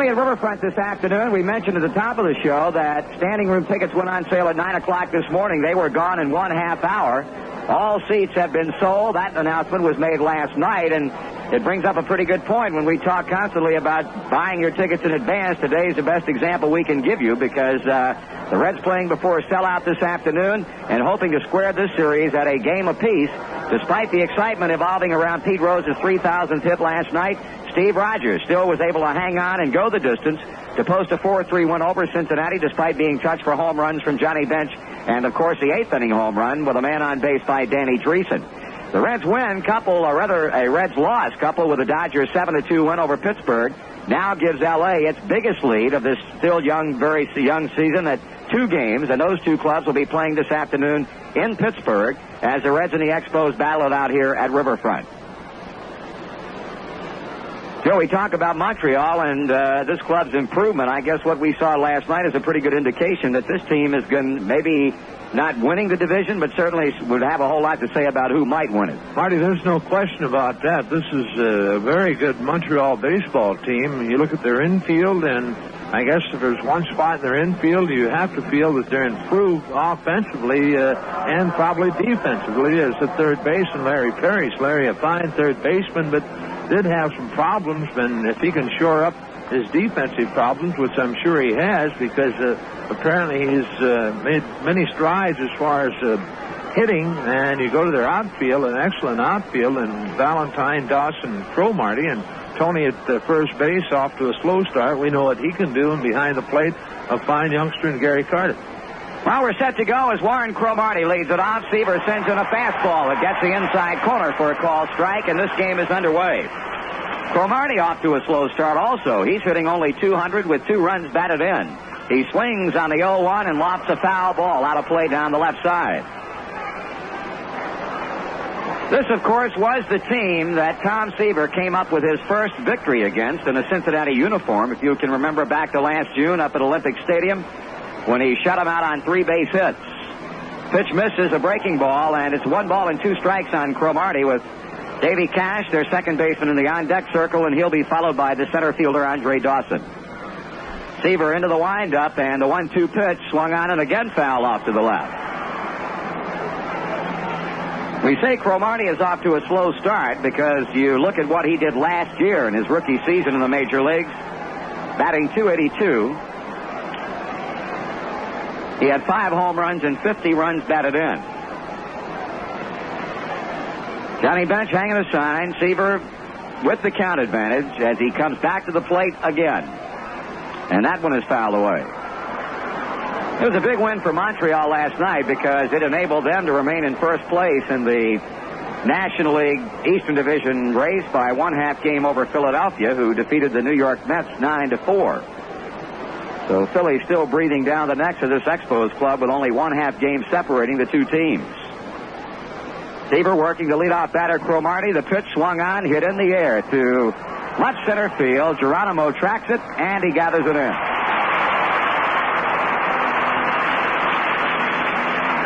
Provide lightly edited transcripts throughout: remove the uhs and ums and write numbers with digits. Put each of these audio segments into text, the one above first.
Joey, at Riverfront this afternoon, we mentioned at the top of the show that standing room tickets went on sale at 9 o'clock this morning. They were gone in 1/2 hour. All seats have been sold. That announcement was made last night, and it brings up a pretty good point when we talk constantly about buying your tickets in advance. Today's the best example we can give you because the Reds playing before a sellout this afternoon and hoping to square this series at a game apiece. Despite the excitement evolving around Pete Rose's 3,000th hit last night, Steve Rogers still was able to hang on and go the distance to post a 4-3 win over Cincinnati despite being touched for home runs from Johnny Bench and, of course, the 8th inning home run with a man on base by Danny Dreesen. The Reds win, a Reds loss, coupled with a Dodgers 7-2 win over Pittsburgh, now gives L.A. its biggest lead of this still young, very young season at 2 games, and those 2 clubs will be playing this afternoon in Pittsburgh as the Reds and the Expos battle it out here at Riverfront. Joe, we talk about Montreal and this club's improvement. I guess what we saw last night is a pretty good indication that this team is going maybe not winning the division, but certainly would have a whole lot to say about who might win it. Marty, there's no question about that. This is a very good Montreal baseball team. You look at their infield, and I guess if there's one spot in their infield, you have to feel that they're improved offensively and probably defensively as the third baseman, Larry Parrish. Larry, a fine third baseman, but did have some problems, and if he can shore up his defensive problems, which I'm sure he has, because apparently he's made many strides as far as hitting, and you go to their outfield, an excellent outfield, and Valentine, Dawson, Cromartie, and Tony at first base off to a slow start. We know what he can do, and behind the plate, a fine youngster in Gary Carter. Well, we're set to go as Warren Cromartie leads it off. Seaver sends in a fastball that gets the inside corner for a called strike, and this game is underway. Cromartie off to a slow start also. He's hitting only .200 with 2 runs batted in. He swings on the 0-1 and lofts a foul ball out of play down the left side. This, of course, was the team that Tom Seaver came up with his first victory against in a Cincinnati uniform. If you can remember back to last June up at Olympic Stadium when he shut him out on 3 base hits. Pitch misses, a breaking ball, and it's 1 ball and 2 strikes on Cromartie with Davey Cash, their second baseman, in the on-deck circle, and he'll be followed by the center fielder, Andre Dawson. Seaver into the windup, and the 1-2 pitch swung on and again foul off to the left. We say Cromartie is off to a slow start because you look at what he did last year in his rookie season in the major leagues, batting .282. He had 5 home runs and 50 runs batted in. Johnny Bench hanging a sign. Seaver with the count advantage as he comes back to the plate again. And that one is fouled away. It was a big win for Montreal last night because it enabled them to remain in first place in the National League Eastern Division race by 1/2 game over Philadelphia, who defeated the New York Mets 9-4. So Philly still breathing down the necks of this Expos club with only 1/2 game separating the 2 teams. Seaver working the leadoff batter, Cromartie. The pitch swung on, hit in the air to left center field. Geronimo tracks it, and he gathers it in.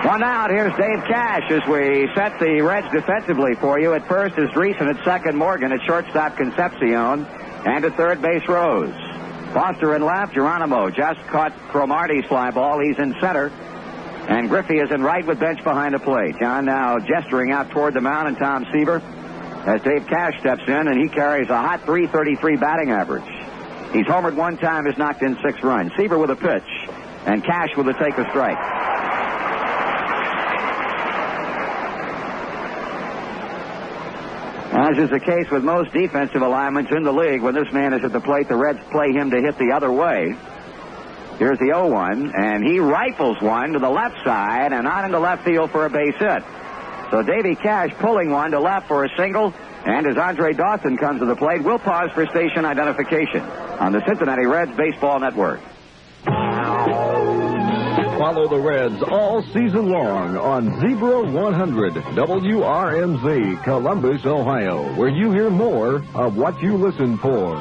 1 out. Here's Dave Cash as we set the Reds defensively for you. At first is Dreesen, at second Morgan, at shortstop Concepcion, and at third base Rose. Foster in left, Geronimo just caught Cromartie's fly ball. He's in center. And Griffey is in right with Bench behind the plate. John now gesturing out toward the mound, and Tom Seaver as Dave Cash steps in, and he carries a hot .333 batting average. He's homered 1 time, has knocked in 6 runs. Seaver with a pitch, and Cash with a take a strike. As is the case with most defensive alignments in the league, when this man is at the plate, the Reds play him to hit the other way. Here's the 0-1, and he rifles one to the left side and out into left field for a base hit. So Davey Cash pulling one to left for a single, and as Andre Dawson comes to the plate, we'll pause for station identification on the Cincinnati Reds Baseball Network. Follow the Reds all season long on Zebra 100 WRMZ, Columbus, Ohio, where you hear more of what you listen for.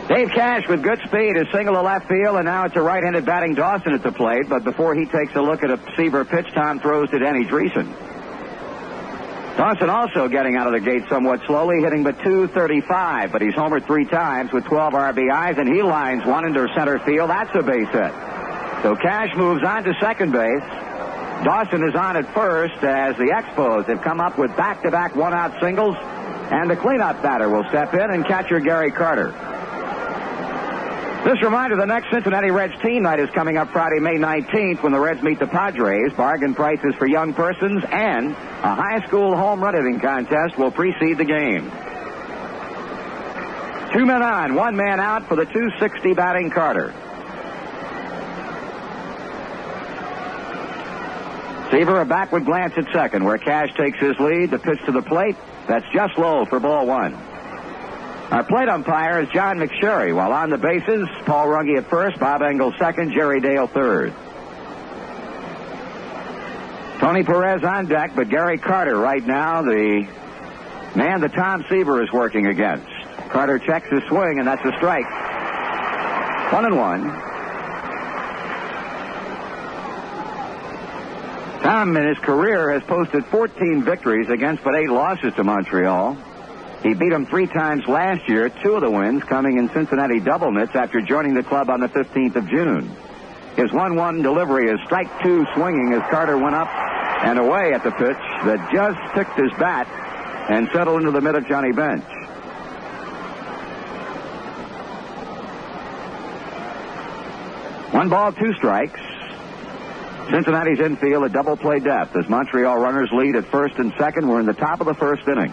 Dave Cash with good speed is single to left field, and now it's a right-handed batting Dawson at the plate. But before he takes a look at a Seaver pitch, Tom throws to Danny Dreesen. Dawson also getting out of the gate somewhat slowly, hitting but .235, but he's homered 3 times with 12 RBIs, and he lines one into center field. That's a base hit. So Cash moves on to second base. Dawson is on at first as the Expos have come up with back-to-back one-out singles, and the cleanup batter will step in and catcher Gary Carter. This reminder, the next Cincinnati Reds team night is coming up Friday, May 19th, when the Reds meet the Padres. Bargain prices for young persons and a high school home run hitting contest will precede the game. 2 men on, 1 man out for the .260 batting Carter. Seaver a backward glance at second, where Cash takes his lead. The pitch to the plate, that's just low for ball 1. Our plate umpire is John McSherry, while on the bases, Paul Runge at first, Bob Engel second, Jerry Dale third. Tony Perez on deck, but Gary Carter right now, the man that Tom Seaver is working against. Carter checks his swing, and that's a strike. 1-1. Tom, in his career, has posted 14 victories against but 8 losses to Montreal. He beat them 3 times last year, 2 of the wins coming in Cincinnati double mitts after joining the club on the 15th of June. His 1-1 delivery is strike 2 swinging as Carter went up and away at the pitch that just ticked his bat and settled into the mid of Johnny bench. One ball, 2 strikes. Cincinnati's infield at double play depth as Montreal runners lead at first and second. We're in the top of the first inning.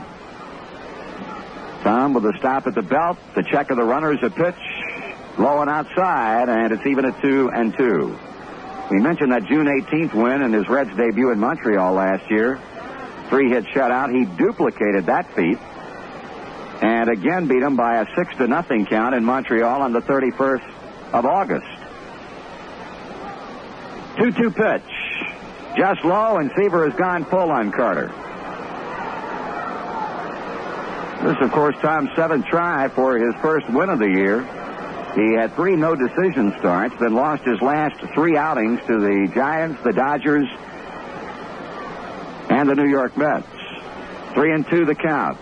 Tom with a stop at the belt. The check of the runners, a pitch, low and outside, and it's even at 2-2. We mentioned that June 18th win in his Reds debut in Montreal last year. 3-hit shutout. He duplicated that feat and again beat him by a 6-0 count in Montreal on the 31st of August. 2-2 pitch. Just low, and Seaver has gone full on Carter. This, of course, Tom's 7th try for his first win of the year. He had 3 no-decision starts, then lost his last 3 outings to the Giants, the Dodgers, and the New York Mets. 3-2 the count.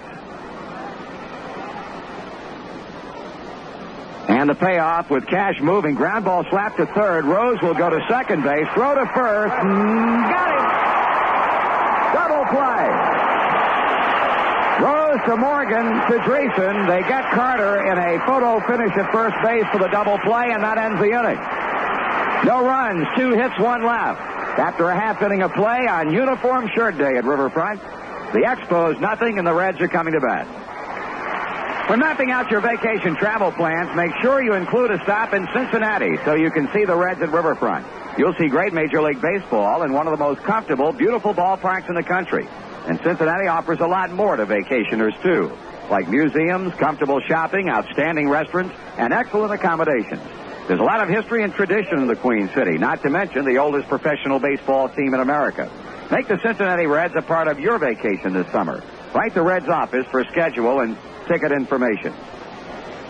And the payoff with Cash moving. Ground ball slapped to third. Rose will go to second base. Throw to first. Got it. Double play. Rose to Morgan to Dreesen. They get Carter in a photo finish at first base for the double play, and that ends the inning. No runs, 2 hits, 1 left. After a half inning of play on Uniform Shirt Day at Riverfront, the Expos nothing, and the Reds are coming to bat. When mapping out your vacation travel plans, make sure you include a stop in Cincinnati so you can see the Reds at Riverfront. You'll see great Major League Baseball in one of the most comfortable, beautiful ballparks in the country. And Cincinnati offers a lot more to vacationers, too, like museums, comfortable shopping, outstanding restaurants, and excellent accommodations. There's a lot of history and tradition in the Queen City, not to mention the oldest professional baseball team in America. Make the Cincinnati Reds a part of your vacation this summer. Write the Reds office for schedule and ticket information.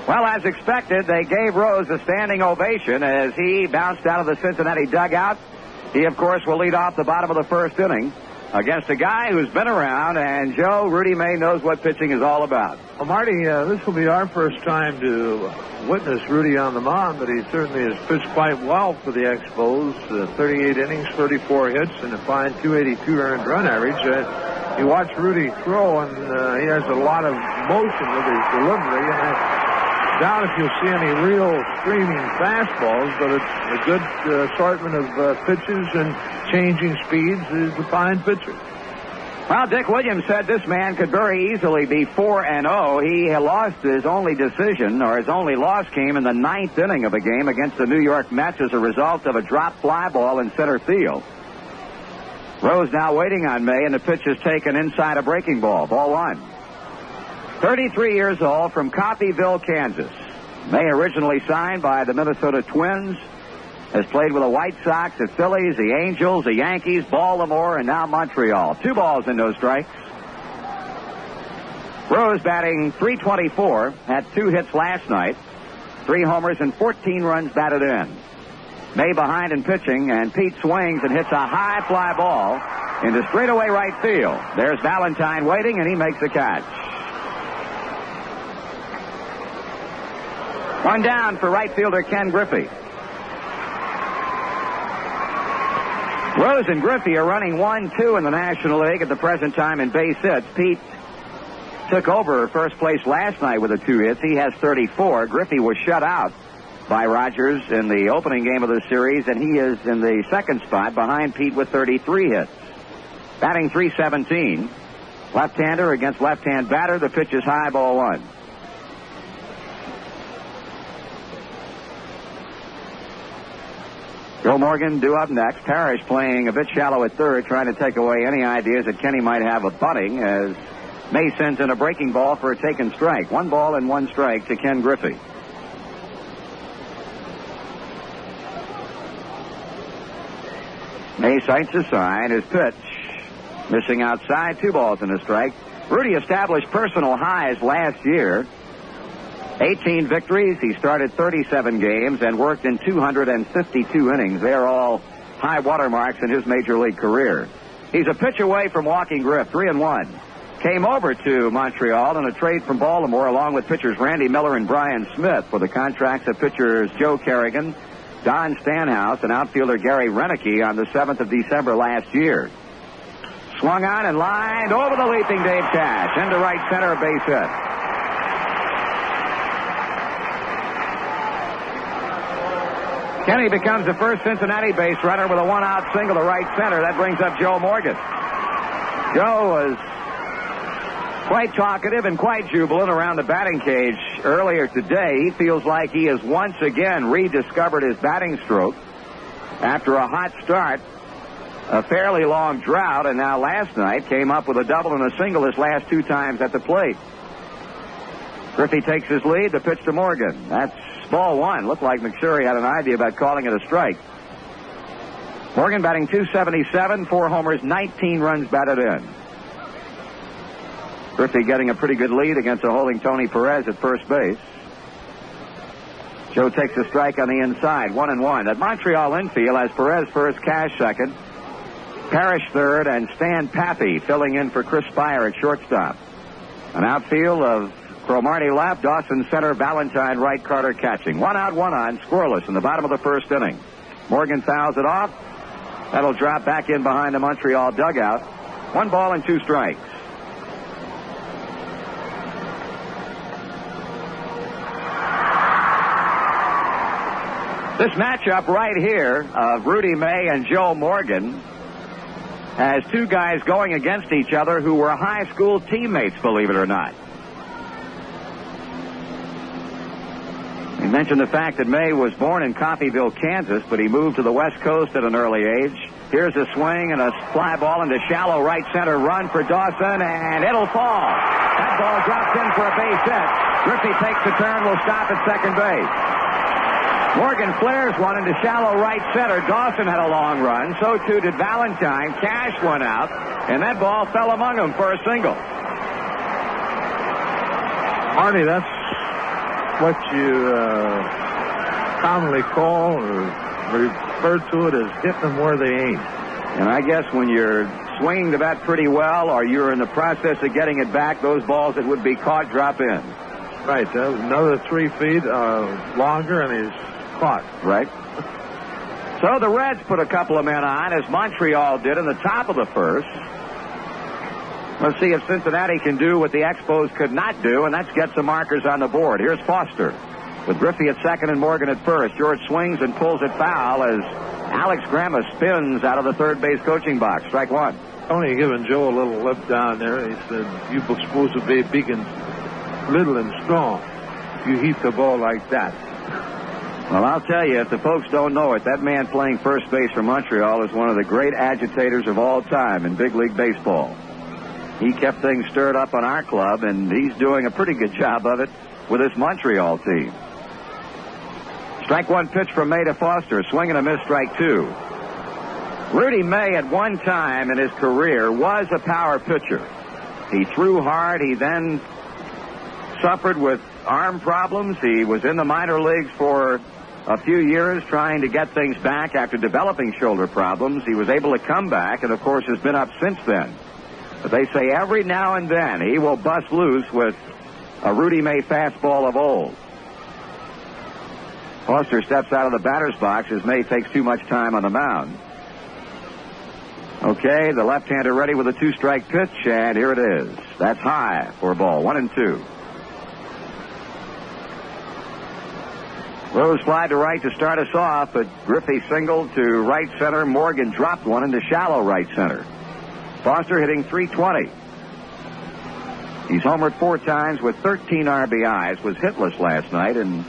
Well, as expected, they gave Rose a standing ovation as he bounced out of the Cincinnati dugout. He, of course, will lead off the bottom of the first inning against a guy who's been around, and Joe, Rudy May knows what pitching is all about. Well, Marty, this will be our first time to witness Rudy on the mound, but he certainly has pitched quite well for the Expos. 38 innings, 34 hits, and a fine .282 earned run average. You watch Rudy throw, and he has a lot of motion with his delivery, and I doubt if you'll see any real screaming fastballs, but it's a good assortment of pitches and changing speeds. Is a fine pitcher. Well, Dick Williams said this man could very easily be 4-0. He lost his only decision, or his only loss came in the 9th inning of a game against the New York Mets as a result of a dropped fly ball in center field. Rose now waiting on May, and the pitch is taken inside a breaking ball. Ball 1. 33 years old from Coffeyville, Kansas. May originally signed by the Minnesota Twins. Has played with the White Sox, the Phillies, the Angels, the Yankees, Baltimore, and now Montreal. 2 balls and no strikes. Rose batting .324, had 2 hits last night, 3 homers and 14 runs batted in. May behind in pitching, and Pete swings and hits a high fly ball into straightaway right field. There's Valentine waiting, and he makes the catch. One down for right fielder Ken Griffey. Rose and Griffey are running 1-2 in the National League at the present time in base hits. Pete took over first place last night with the 2 hits. He has 34. Griffey was shut out by Rogers in the opening game of the series, and he is in the second spot behind Pete with 33 hits. Batting .317. Left-hander against left-hand batter. The pitch is high, ball 1. Joe Morgan due up next. Parrish playing a bit shallow at third, trying to take away any ideas that Kenny might have of bunting, as May sends in a breaking ball for a taken strike. 1 ball and 1 strike to Ken Griffey. May sights a sign. His pitch missing outside. 2 balls and a strike. Rudy established personal highs last year. 18 victories. He started 37 games and worked in 252 innings. They are all high watermarks in his major league career. He's a pitch away from walking Griff. 3-1. Came over to Montreal in a trade from Baltimore along with pitchers Randy Miller and Brian Smith for the contracts of pitchers Joe Kerrigan, Don Stanhouse, and outfielder Gary Renicky on the 7th of December last year. Swung on and lined over the leaping Dave Cash into right center, base hit. Kenny becomes the first Cincinnati base runner with a 1-out single to right center. That brings up Joe Morgan. Joe was quite talkative and quite jubilant around the batting cage earlier today. He feels like he has once again rediscovered his batting stroke after a hot start, a fairly long drought, and now last night came up with a double and a single his last 2 times at the plate. Griffey takes his lead. The pitch to Morgan. That's ball 1. Looked like McSherry had an idea about calling it a strike. Morgan batting .277, 4 homers, 19 runs batted in. Griffey getting a pretty good lead against a holding Tony Perez at first base. Joe takes a strike on the inside, 1-1. At Montreal infield has Perez first, Cash second, Parrish third, and Stan Pappy filling in for Chris Spire at shortstop. An outfield of Cromartie left, Dawson center, Valentine right, Carter catching. 1 out, 1 on, scoreless in the bottom of the first inning. Morgan fouls it off. That'll drop back in behind the Montreal dugout. 1 ball and 2 strikes. This matchup right here of Rudy May and Joe Morgan has 2 guys going against each other who were high school teammates, believe it or not. We mentioned the fact that May was born in Coffeyville, Kansas, but he moved to the West Coast at an early age. Here's a swing and a fly ball into shallow right center, run for Dawson, and it'll fall. That ball drops in for a base hit. Griffey takes the turn, will stop at second base. Morgan flares one into shallow right center. Dawson had a long run. So too did Valentine. Cash went out, and that ball fell among them for a single. Marty, that's what you commonly call or refer to it as hitting them where they ain't. And I guess when you're swinging the bat pretty well or you're in the process of getting it back, those balls that would be caught drop in. Right. Another 3 feet longer, and he's caught. Right. So the Reds put a couple of men on, as Montreal did in the top of the first. Let's see if Cincinnati can do what the Expos could not do, and that's get some markers on the board. Here's Foster with Griffey at second and Morgan at first. George swings and pulls it foul as Alex Gramma spins out of the third base coaching box. Strike 1. Tony giving Joe a little lip down there. He said, "You're supposed to be big and little and strong. You heat the ball like that." Well, I'll tell you, if the folks don't know it, that man playing first base for Montreal is one of the great agitators of all time in big league baseball. He kept things stirred up on our club, and he's doing a pretty good job of it with this Montreal team. Strike 1 pitch from May to Foster. Swing and a miss, strike 2. Rudy May at one time in his career was a power pitcher. He threw hard. He then suffered with arm problems. He was in the minor leagues for a few years trying to get things back after developing shoulder problems. He was able to come back and, of course, has been up since then. But they say every now and then he will bust loose with a Rudy May fastball of old. Foster steps out of the batter's box as May takes too much time on the mound. Okay, the left-hander ready with a 2-strike pitch, and here it is. That's high for a ball, 1-2. Rose fly to right to start us off, but Griffey singled to right center. Morgan dropped one into shallow right center. Foster hitting .320. He's homered 4 times with 13 RBIs, was hitless last night, and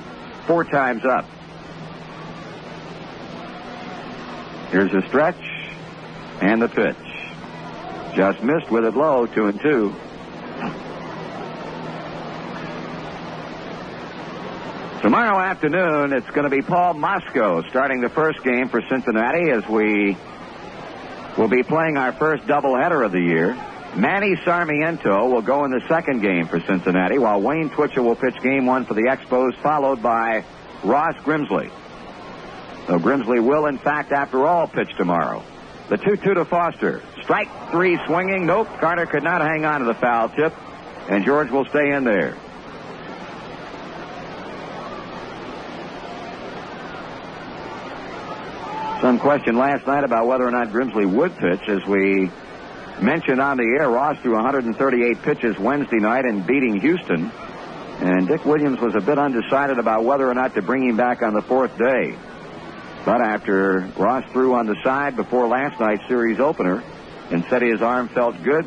4 times up. Here's a stretch, and the pitch. Just missed with it low, 2-2. Tomorrow afternoon, it's going to be Paul Mosco starting the first game for Cincinnati as we will be playing our first doubleheader of the year. Manny Sarmiento will go in the second game for Cincinnati, while Wayne Twitchell will pitch game 1 for the Expos, followed by Ross Grimsley. So Grimsley will, in fact, after all, pitch tomorrow. The 2-2 to Foster. Strike 3 swinging. Nope, Carter could not hang on to the foul tip, and George will stay in there. Some question last night about whether or not Grimsley would pitch. As we mentioned on the air, Ross threw 138 pitches Wednesday night and beating Houston. And Dick Williams was a bit undecided about whether or not to bring him back on the 4th day. But after Ross threw on the side before last night's series opener and said his arm felt good,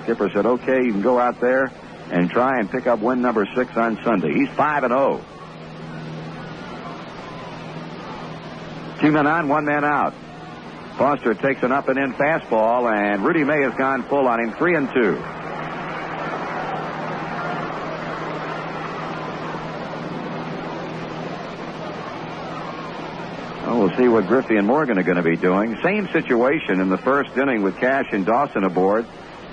skipper said, okay, you can go out there and try and pick up win number 6 on Sunday. He's 5-0. 2 men on, 1 man out. Foster takes an up and in fastball, and Rudy May has gone full on him, 3-2. Well, we'll see what Griffey and Morgan are going to be doing. Same situation in the first inning with Cash and Dawson aboard.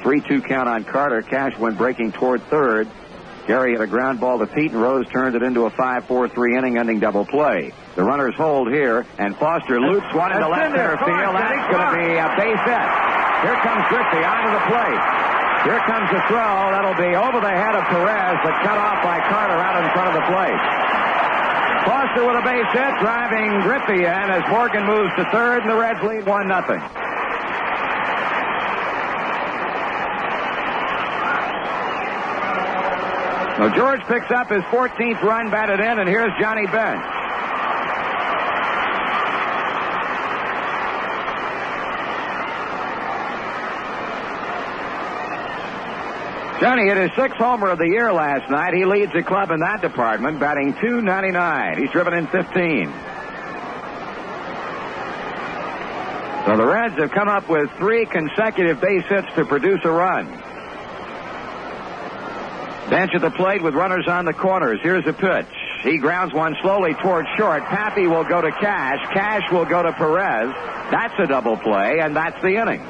3-2 count on Carter. Cash went breaking toward third. Gary had a ground ball to Pete, and Rose turned it into a 5-4-3 inning-ending double play. The runners hold here, and Foster loops one into left center field. That's going to be a base hit. Here comes Griffey onto the plate. Here comes the throw. That'll be over the head of Perez, but cut off by Carter out in front of the plate. Foster with a base hit, driving Griffey in as Morgan moves to third, and the Reds lead 1-0. So George picks up his 14th run batted in, and here's Johnny Bench. Johnny hit his 6th homer of the year last night. He leads the club in that department, batting .299. He's driven in 15. So the Reds have come up with 3 consecutive base hits to produce a run. Bench at the plate with runners on the corners. Here's a pitch. He grounds one slowly toward short. Pappy will go to Cash. Cash will go to Perez. That's a double play, and that's the inning.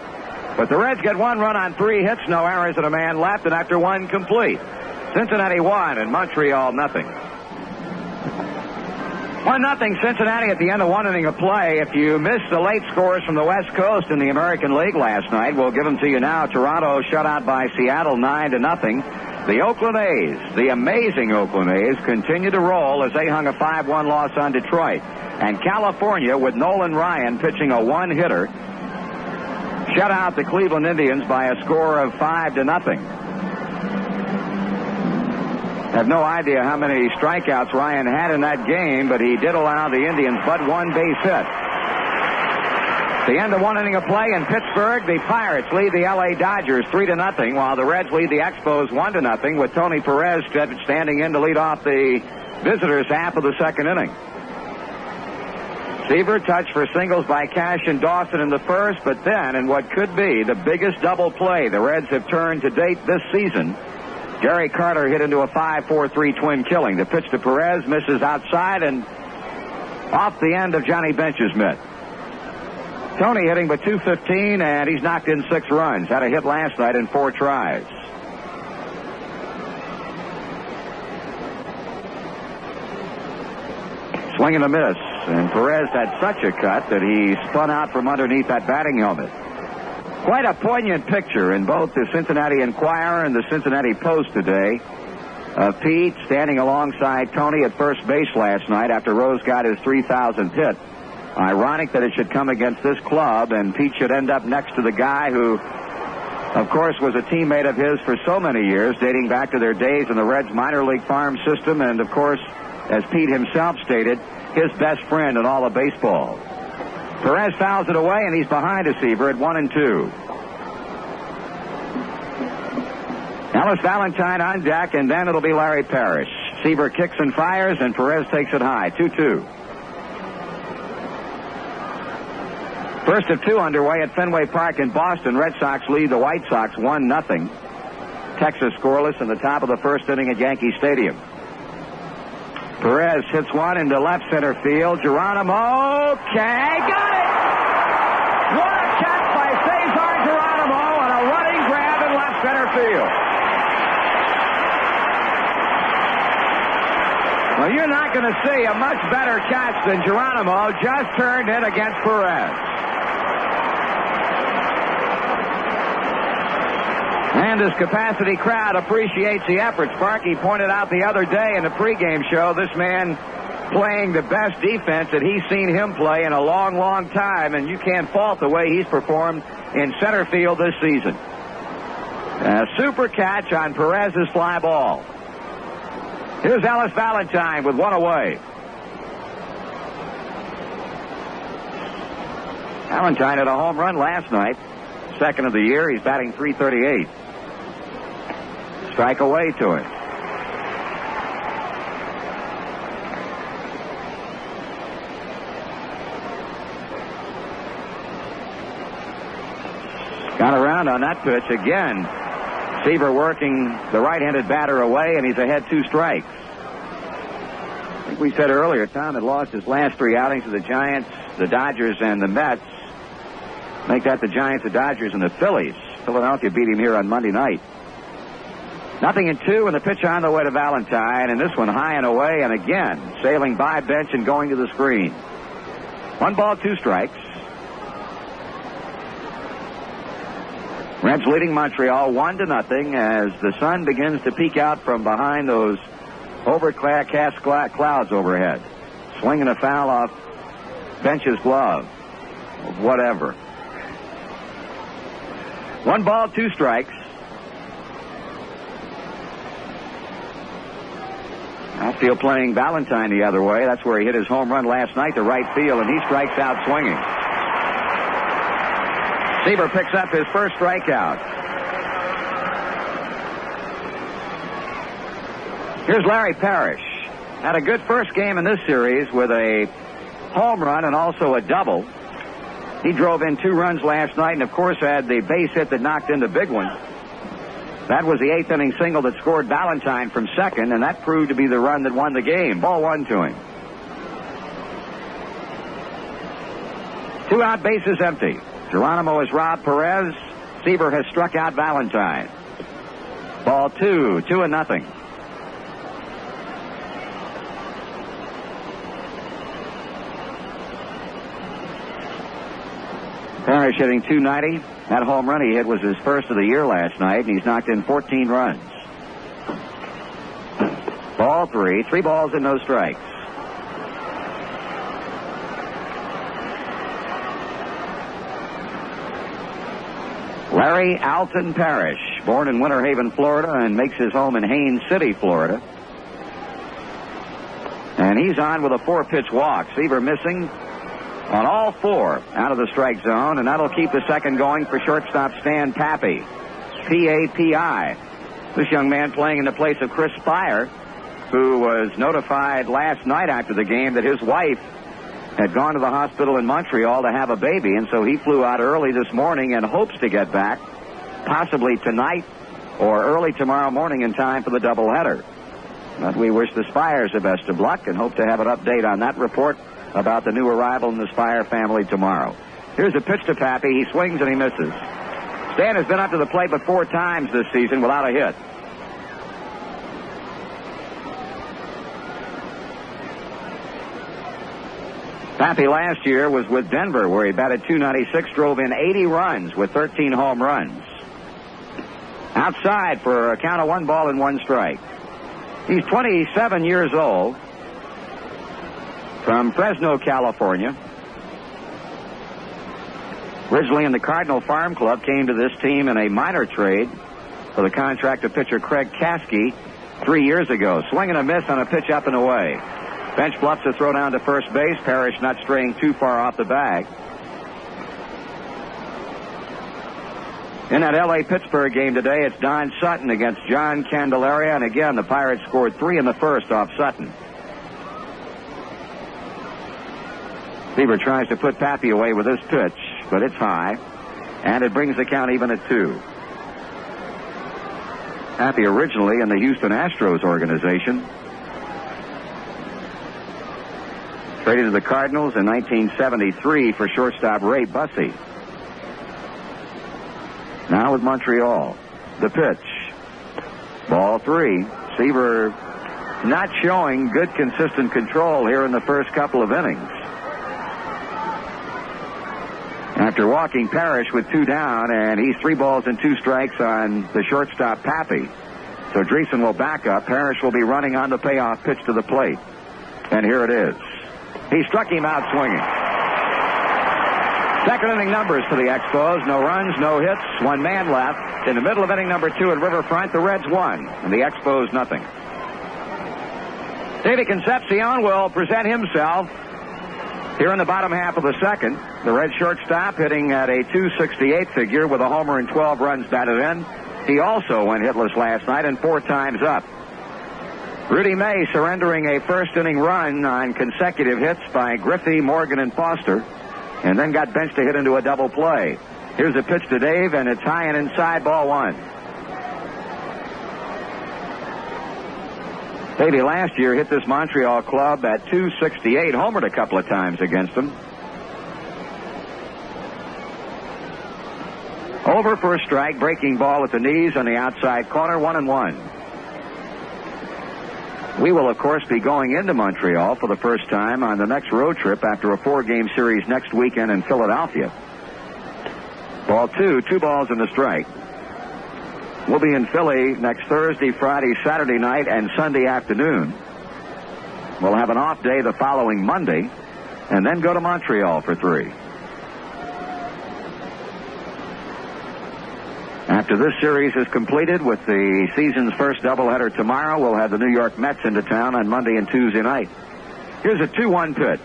But the Reds get 1 run on 3 hits, no errors, and a man left, and after 1 complete. Cincinnati 1 and Montreal nothing. 1-0 Cincinnati at the end of 1 inning of play. If you missed the late scores from the West Coast in the American League last night, we'll give them to you now. Toronto shut out by Seattle 9-0. The Oakland A's, the amazing Oakland A's, continue to roll as they hung a 5-1 loss on Detroit. And California, with Nolan Ryan pitching a 1-hitter, shut out the Cleveland Indians by a score of 5-0. I have no idea how many strikeouts Ryan had in that game, but he did allow the Indians but 1 base hit. The end of 1 inning of play in Pittsburgh, the Pirates lead the L.A. Dodgers 3-0, while the Reds lead the Expos 1-0, with Tony Perez standing in to lead off the visitors half of the second inning. Seaver touched for singles by Cash and Dawson in the first, but then, in what could be the biggest double play the Reds have turned to date this season, Gary Carter hit into a 5-4-3 twin killing. The pitch to Perez misses outside and off the end of Johnny Bench's mitt. Tony hitting but .215, and he's knocked in 6 runs. Had a hit last night in 4 tries. Swing and a miss. And Perez had such a cut that he spun out from underneath that batting helmet. Quite a poignant picture in both the Cincinnati Enquirer and the Cincinnati Post today. Pete standing alongside Tony at first base last night after Rose got his 3,000th hit. Ironic that it should come against this club, and Pete should end up next to the guy who, of course, was a teammate of his for so many years, dating back to their days in the Reds minor league farm system, and, of course, as Pete himself stated, his best friend in all of baseball. Perez fouls it away, and he's behind a Seaver at 1-2. Ellis Valentine on deck, and then it'll be Larry Parrish. Seaver kicks and fires, and Perez takes it high, 2-2. First of two underway at Fenway Park in Boston. Red Sox lead the White Sox 1-0. Texas scoreless in the top of the first inning at Yankee Stadium. Perez hits one into left center field. Geronimo, okay, got it! What a catch by Cesar Geronimo and a running grab in left center field. Well, you're not going to see a much better catch than Geronimo just turned in against Perez. And his capacity crowd appreciates the effort. Sparky pointed out the other day in the pregame show, this man playing the best defense that he's seen him play in a long, long time, and you can't fault the way he's performed in center field this season. A super catch on Perez's fly ball. Here's Ellis Valentine with one away. Valentine had a home run last night. Second of the year. He's batting .338. Strike away to it. Got around on that pitch again. Seaver working the right-handed batter away, and he's ahead 2 strikes. I think we said earlier Tom had lost his last 3 outings to the Giants, the Dodgers, and the Mets. Make that the Giants, the Dodgers, and the Phillies. Philadelphia beat him here on Monday night. 0-2, and the pitch on the way to Valentine, and this one high and away, and again sailing by bench and going to the screen. 1 ball, 2 strikes. Reds leading Montreal 1-0 as the sun begins to peek out from behind those overcast clouds overhead. Swinging a foul off Bench's glove. Whatever. 1 ball, 2 strikes. Outfield playing Valentine the other way. That's where he hit his home run last night to right field, and he strikes out swinging. Seaver picks up his first strikeout. Here's Larry Parrish. Had a good first game in this series with a home run and also a double. He drove in 2 runs last night and, of course, had the base hit that knocked in the big one. That was the 8th inning single that scored Valentine from second, and that proved to be the run that won the game. Ball 1 to him. 2 out, bases empty. Geronimo has robbed Perez. Seaver has struck out Valentine. Ball 2, 2-0. Parrish hitting .290. That home run he hit was his first of the year last night, and he's knocked in 14 runs. Ball 3, 3 balls and no strikes. Larry Alton Parrish, born in Winter Haven, Florida, and makes his home in Haines City, Florida. And he's on with a 4-pitch walk. Seaver missing on all 4 out of the strike zone, and that'll keep the second going for shortstop Stan Pappy. P-A-P-I. This young man playing in the place of Chris Spire, who was notified last night after the game that his wife had gone to the hospital in Montreal to have a baby, and so he flew out early this morning and hopes to get back possibly tonight or early tomorrow morning in time for the doubleheader. But we wish the Spires the best of luck and hope to have an update on that report about the new arrival in the Spire family tomorrow. Here's a pitch to Pappy. He swings and he misses. Stan has been up to the plate but 4 times this season without a hit. Pappy last year was with Denver, where he batted .296, drove in 80 runs with 13 home runs. Outside for a count of 1 ball and 1 strike. He's 27 years old, from Fresno, California. Originally in the Cardinal Farm Club, came to this team in a minor trade for the contract of pitcher Craig Kasky 3 years ago. Swing and a miss on a pitch up and away. Bench bluffs a throw down to first base. Parrish not straying too far off the bag. In that L.A.-Pittsburgh game today, it's Don Sutton against John Candelaria, and again, the Pirates scored 3 in the first off Sutton. Seaver tries to put Pappy away with this pitch, but it's high, and it brings the count even at 2. Pappy originally in the Houston Astros organization. Traded to the Cardinals in 1973 for shortstop Ray Bussey. Now with Montreal. The pitch. Ball 3. Seaver not showing good consistent control here in the first couple of innings. After walking Parrish with 2 down, and he's 3 balls and 2 strikes on the shortstop Pappy. So Dreesen will back up. Parrish will be running on the payoff pitch to the plate. And here it is. He struck him out swinging. Second inning numbers for the Expos. No runs, no hits, 1 man left. In the middle of inning number 2 at Riverfront, the Reds won, and the Expos nothing. Davey Concepcion will present himself here in the bottom half of the second. The Red shortstop hitting at a .268 figure with a homer and 12 runs batted in. He also went hitless last night and 4 times up. Rudy May surrendering a first-inning run on consecutive hits by Griffey, Morgan, and Foster, and then got benched to hit into a double play. Here's a pitch to Dave, and it's high and inside, ball 1. Davey last year hit this Montreal club at .268, homered a couple of times against them. Over for a strike, breaking ball at the knees on the outside corner, 1-1. We will, of course, be going into Montreal for the first time on the next road trip after a 4-game series next weekend in Philadelphia. Ball 2, 2 balls and a strike. We'll be in Philly next Thursday, Friday, Saturday night, and Sunday afternoon. We'll have an off day the following Monday, and then go to Montreal for 3. After this series is completed with the season's first doubleheader tomorrow, we'll have the New York Mets into town on Monday and Tuesday night. Here's a 2-1 pitch.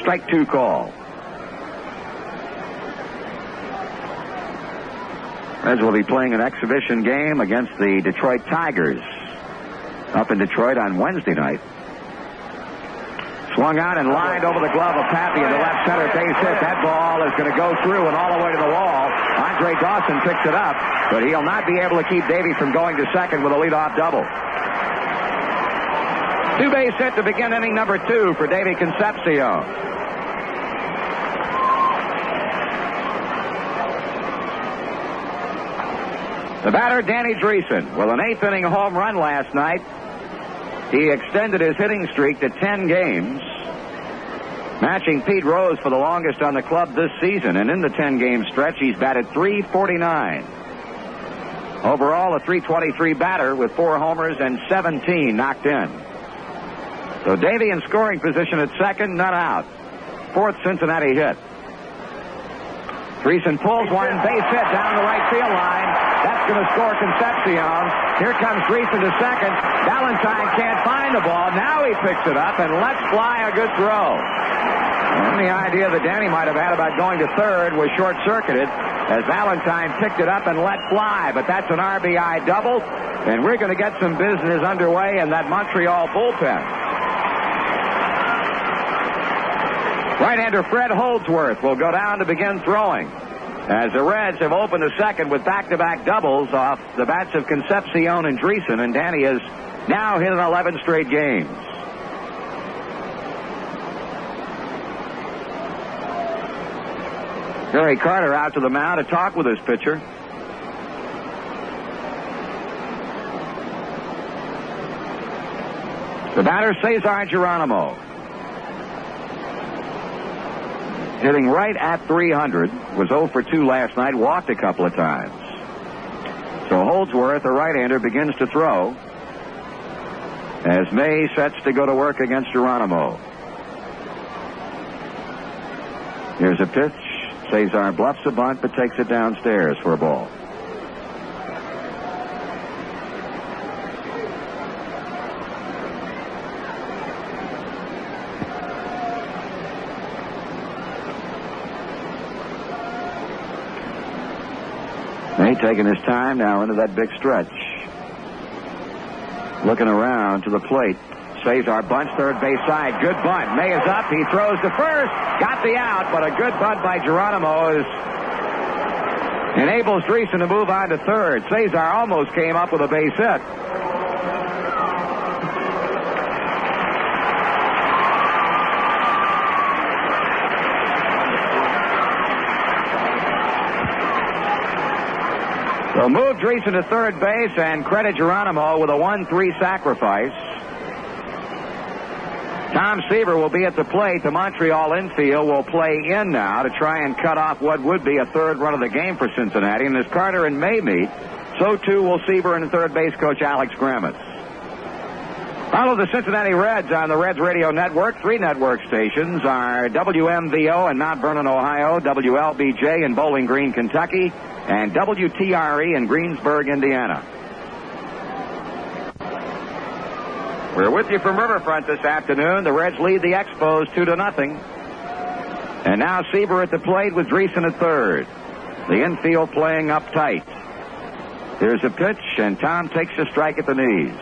Strike 2 call. Reds will be playing an exhibition game against the Detroit Tigers up in Detroit on Wednesday night. Swung out and lined over the glove of Pappy into left center base hit. That ball is going to go through and all the way to the wall. Andre Dawson picks it up, but he'll not be able to keep Davey from going to second with a leadoff double. 2-base hit to begin inning number 2 for Davey Concepcion. The batter, Danny Dreesen, with an 8th inning home run last night. He extended his hitting streak to 10 games, matching Pete Rose for the longest on the club this season. And in the 10-game stretch, he's batted .349. Overall, a .323 batter with 4 homers and 17 knocked in. So Davey in scoring position at second, none out. 4th Cincinnati hit. Dreesen pulls one, base hit down the right field line. That's going to score Concepcion. Here comes Dreesen to second. Valentine can't find the ball. Now he picks it up and lets fly a good throw. And the idea that Danny might have had about going to third was short-circuited as Valentine picked it up and let fly. But that's an RBI double, and we're going to get some business underway in that Montreal bullpen. Right-hander Fred Holdsworth will go down to begin throwing, as the Reds have opened the second with back-to-back doubles off the bats of Concepcion and Dreesen, and Danny has now hit in 11 straight games. Gary Carter out to the mound to talk with his pitcher. The batter, Cesar Geronimo. hitting right at 300, was 0 for 2 last night, walked a couple of times. So Holdsworth, a right-hander, begins to throw as May sets to go to work against Geronimo. Here's a pitch. Cesar bluffs a bunt but takes it downstairs for a ball. May taking his time now into that big stretch. Looking around to the plate. Cesar bunts third base side. Good bunt. May is up. He throws to first. Got the out, but a good bunt by Geronimo enables Dreesen to move on to third. Cesar almost came up with a base hit. So move Dreesen to third base and credit Geronimo with a 1-3 sacrifice. Tom Seaver will be at the plate. The Montreal infield will play in now to try and cut off what would be a third run of the game for Cincinnati. And as Carter and May meet, so too will Seaver and third base coach Alex Grammas. Follow the Cincinnati Reds on the Reds Radio Network. 3 network stations are WMVO in Mount Vernon, Ohio, WLBJ in Bowling Green, Kentucky, and WTRE in Greensburg, Indiana. We're with you from Riverfront this afternoon. The Reds lead the Expos 2-0. And now Seaver at the plate with Dreesen at third. The infield playing up tight. There's a pitch, and Tom takes a strike at the knees.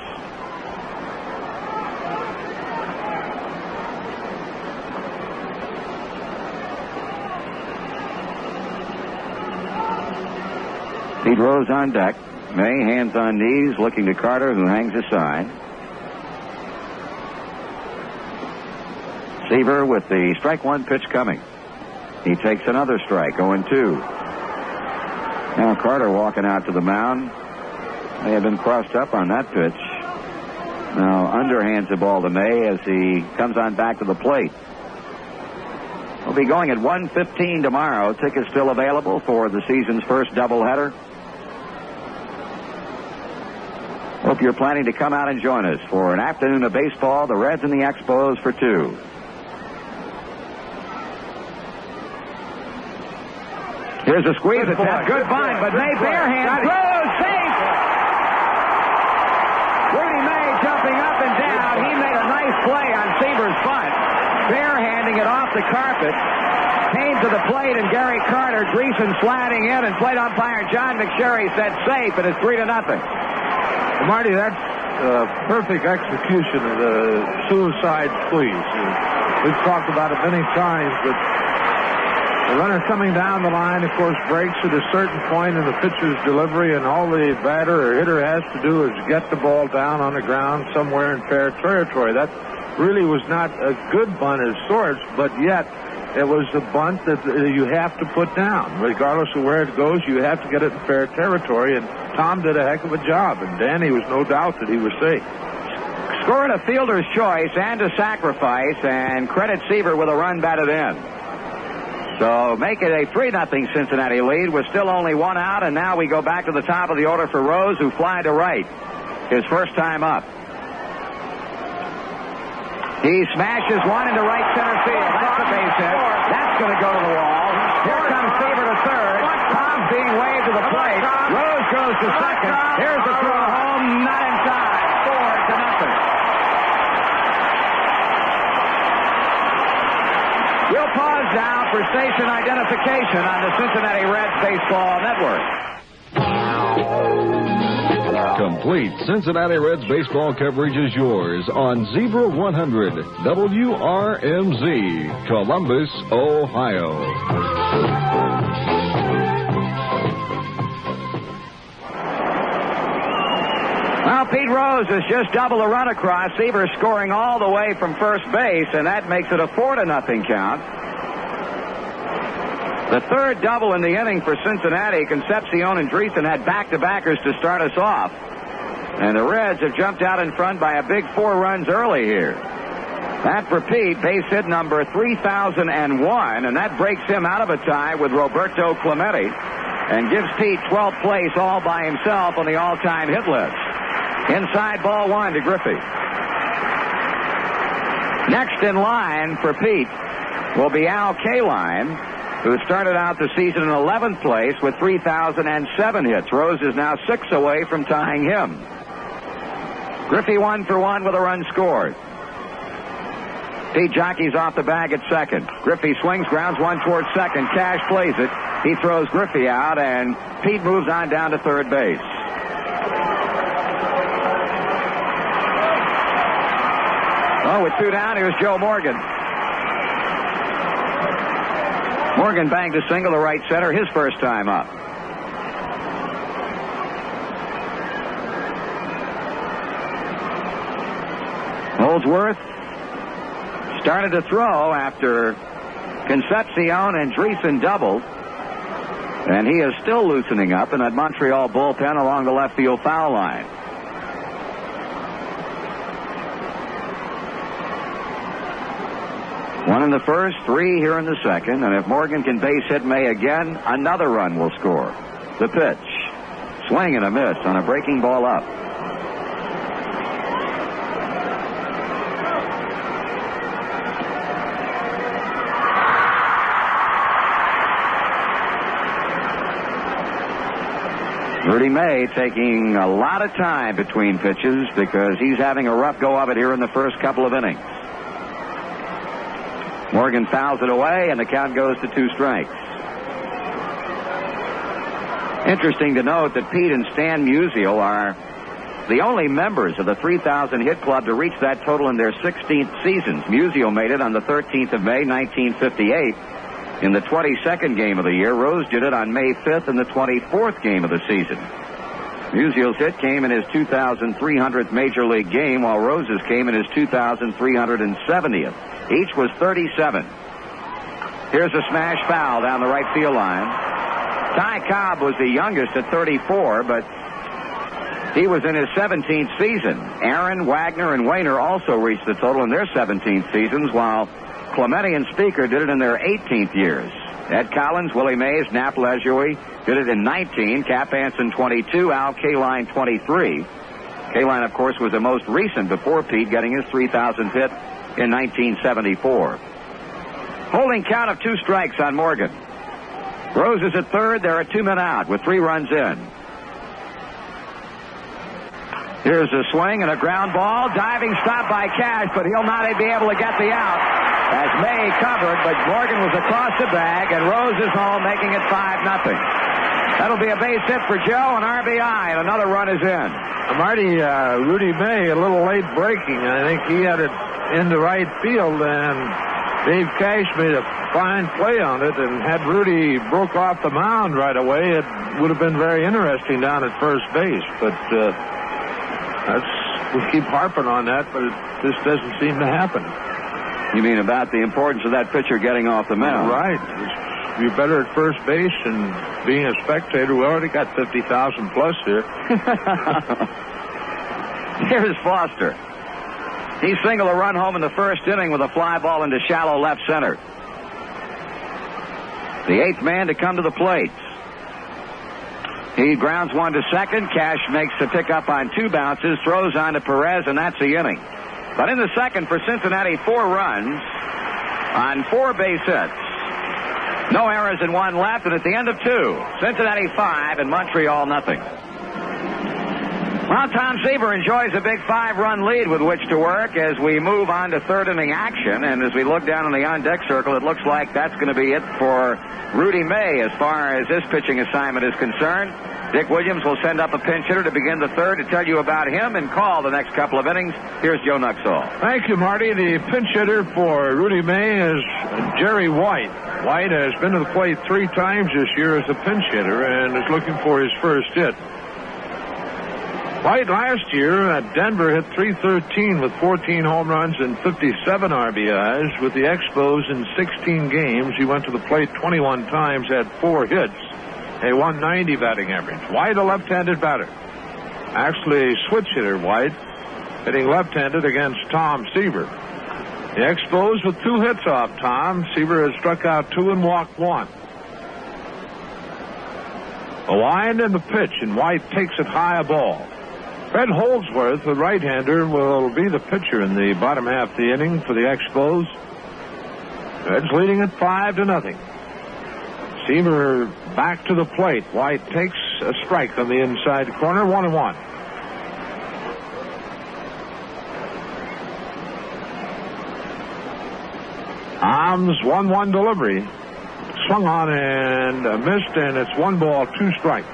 Pete Rose on deck. May, hands on knees, looking to Carter, who hangs aside. Seaver with the strike one pitch coming. He takes another strike, 0-2. Now Carter walking out to the mound. May have been crossed up on that pitch. Now underhands the ball to May as he comes on back to the plate. We'll be going at 1:15 tomorrow. Tickets still available for the season's first doubleheader. Hope you're planning to come out and join us for an afternoon of baseball, the Reds and the Expos for 2. Here's a squeeze attempt. Good bunt, but May barehand throws. Safe! Rudy May jumping up and down. He made a nice play on Seaver's bunt. Barehanding it off the carpet. Came to the plate, and Gary Carter, Dreesen sliding in, and plate umpire John McSherry said safe, and it's 3-0. Marty, that's perfect execution of the suicide squeeze. We've talked about it many times, but the runner coming down the line, of course, breaks at a certain point in the pitcher's delivery, and all the batter or hitter has to do is get the ball down on the ground somewhere in fair territory. That really was not a good bunt as sorts, but yet it was a bunt that you have to put down. Regardless of where it goes, you have to get it in fair territory, and Tom did a heck of a job, and Danny was no doubt that he was safe. Scored a fielder's choice and a sacrifice, and credit Seaver with a run batted in. So make it a 3-0 Cincinnati lead with still only 1 out, and now we go back to the top of the order for Rose, who fly to right. His first time up. He smashes one into right center field. That's a base hit. That's going to go to the wall. Here comes Seaver to third. Tom's being waved to the plate. Rose goes to second. Here's the throw home. Not in time. 4-0. We'll pause now for station identification on the Cincinnati Reds Baseball Network. Complete Cincinnati Reds baseball coverage is yours on Zebra 100 WRMZ, Columbus, Ohio. Well, Pete Rose has just doubled a run across. Seaver scoring all the way from first base, and that makes it a 4-0 count. The third double in the inning for Cincinnati. Concepcion and Dreesen had back-to-backers to start us off. And the Reds have jumped out in front by a big 4 runs early here. That for Pete, base hit number 3001, and that breaks him out of a tie with Roberto Clemente and gives Pete 12th place all by himself on the all-time hit list. Inside ball one to Griffey. Next in line for Pete will be Al Kaline, who started out the season in 11th place with 3,007 hits. Rose is now 6 away from tying him. Griffey 1 for 1 with a run scored. Pete jockeys off the bag at second. Griffey swings, grounds one towards second. Cash plays it. He throws Griffey out, and Pete moves on down to third base. Oh, with 2 down, here's Joe Morgan. Morgan banged a single to right center, his first time up. Holdsworth started to throw after Concepcion and Dreesen doubled, and he is still loosening up in that Montreal bullpen along the left field foul line. One in the first, 3 here in the second, and if Morgan can base hit May again, another run will score. The pitch. Swing and a miss on a breaking ball up. Rudy May taking a lot of time between pitches because he's having a rough go of it here in the first couple of innings. Morgan fouls it away, and the count goes to 2 strikes. Interesting to note that Pete and Stan Musial are the only members of the 3,000 hit club to reach that total in their 16th seasons. Musial made it on the 13th of May, 1958. In the 22nd game of the year, Rose did it on May 5th in the 24th game of the season. Musial's hit came in his 2,300th Major League game, while Rose's came in his 2,370th. Each was 37. Here's a smash foul down the right field line. Ty Cobb was the youngest at 34, but he was in his 17th season. Aaron, Wagner, and Wainer also reached the total in their 17th seasons, while Clemente and Speaker did it in their 18th years. Ed Collins, Willie Mays, Nap Lajoie did it in 19, Cap Anson 22, Al Kaline 23. Kaline, of course, was the most recent before Pete getting his 3,000th hit in 1974. Holding count of 2 strikes on Morgan. Rose is at third. There are 2 men out with 3 runs in. Here's a swing and a ground ball. Diving stop by Cash, but he'll not be able to get the out as May covered, but Morgan was across the bag, and Rose is home, making it 5-0. That'll be a base hit for Joe, an RBI, and another run is in. Marty, Rudy May, a little late breaking. I think he had it into right field, and Dave Cash made a fine play on it, and had Rudy broke off the mound right away, it would have been very interesting down at first base, but we keep harping on that, but it just doesn't seem to happen. You mean about the importance of that pitcher getting off the mound? Right. You're better at first base, and being a spectator, we already got 50,000 plus here. Here's Foster. He singled a run home in the first inning with a fly ball into shallow left center. The 8th man to come to the plate. He grounds one to second. Cash makes the pickup on 2 bounces, throws on to Perez, and that's the inning. But in the second for Cincinnati, 4 runs on 4 base hits. No errors and 1 left, and at the end of 2, Cincinnati 5 and Montreal nothing. Well, Tom Seaver enjoys a big 5-run lead with which to work as we move on to 3rd inning action. And as we look down on the on-deck circle, it looks like that's going to be it for Rudy May as far as this pitching assignment is concerned. Dick Williams will send up a pinch hitter to begin the 3rd to tell you about him and call the next couple of innings. Here's Joe Nuxall. Thank you, Marty. The pinch hitter for Rudy May is Jerry White. White has been to the plate 3 times this year as a pinch hitter and is looking for his first hit. White last year at Denver hit .313 with 14 home runs and 57 RBIs. With the Expos in 16 games, he went to the plate 21 times, had 4 hits, a 190 batting average. White, a left-handed batter. Actually, a switch hitter, White, hitting left-handed against Tom Seaver. The Expos with 2 hits off Tom. Seaver has struck out 2 and walked 1. A wind and the pitch, and White takes it high a ball. Fred Holdsworth, the right-hander, will be the pitcher in the bottom half of the inning for the Expos. Reds leading at 5-0. Seaver back to the plate. White takes a strike on the inside corner, 1-1. Arms 1-1 delivery. Swung on and missed, and it's 1 ball, 2 strikes.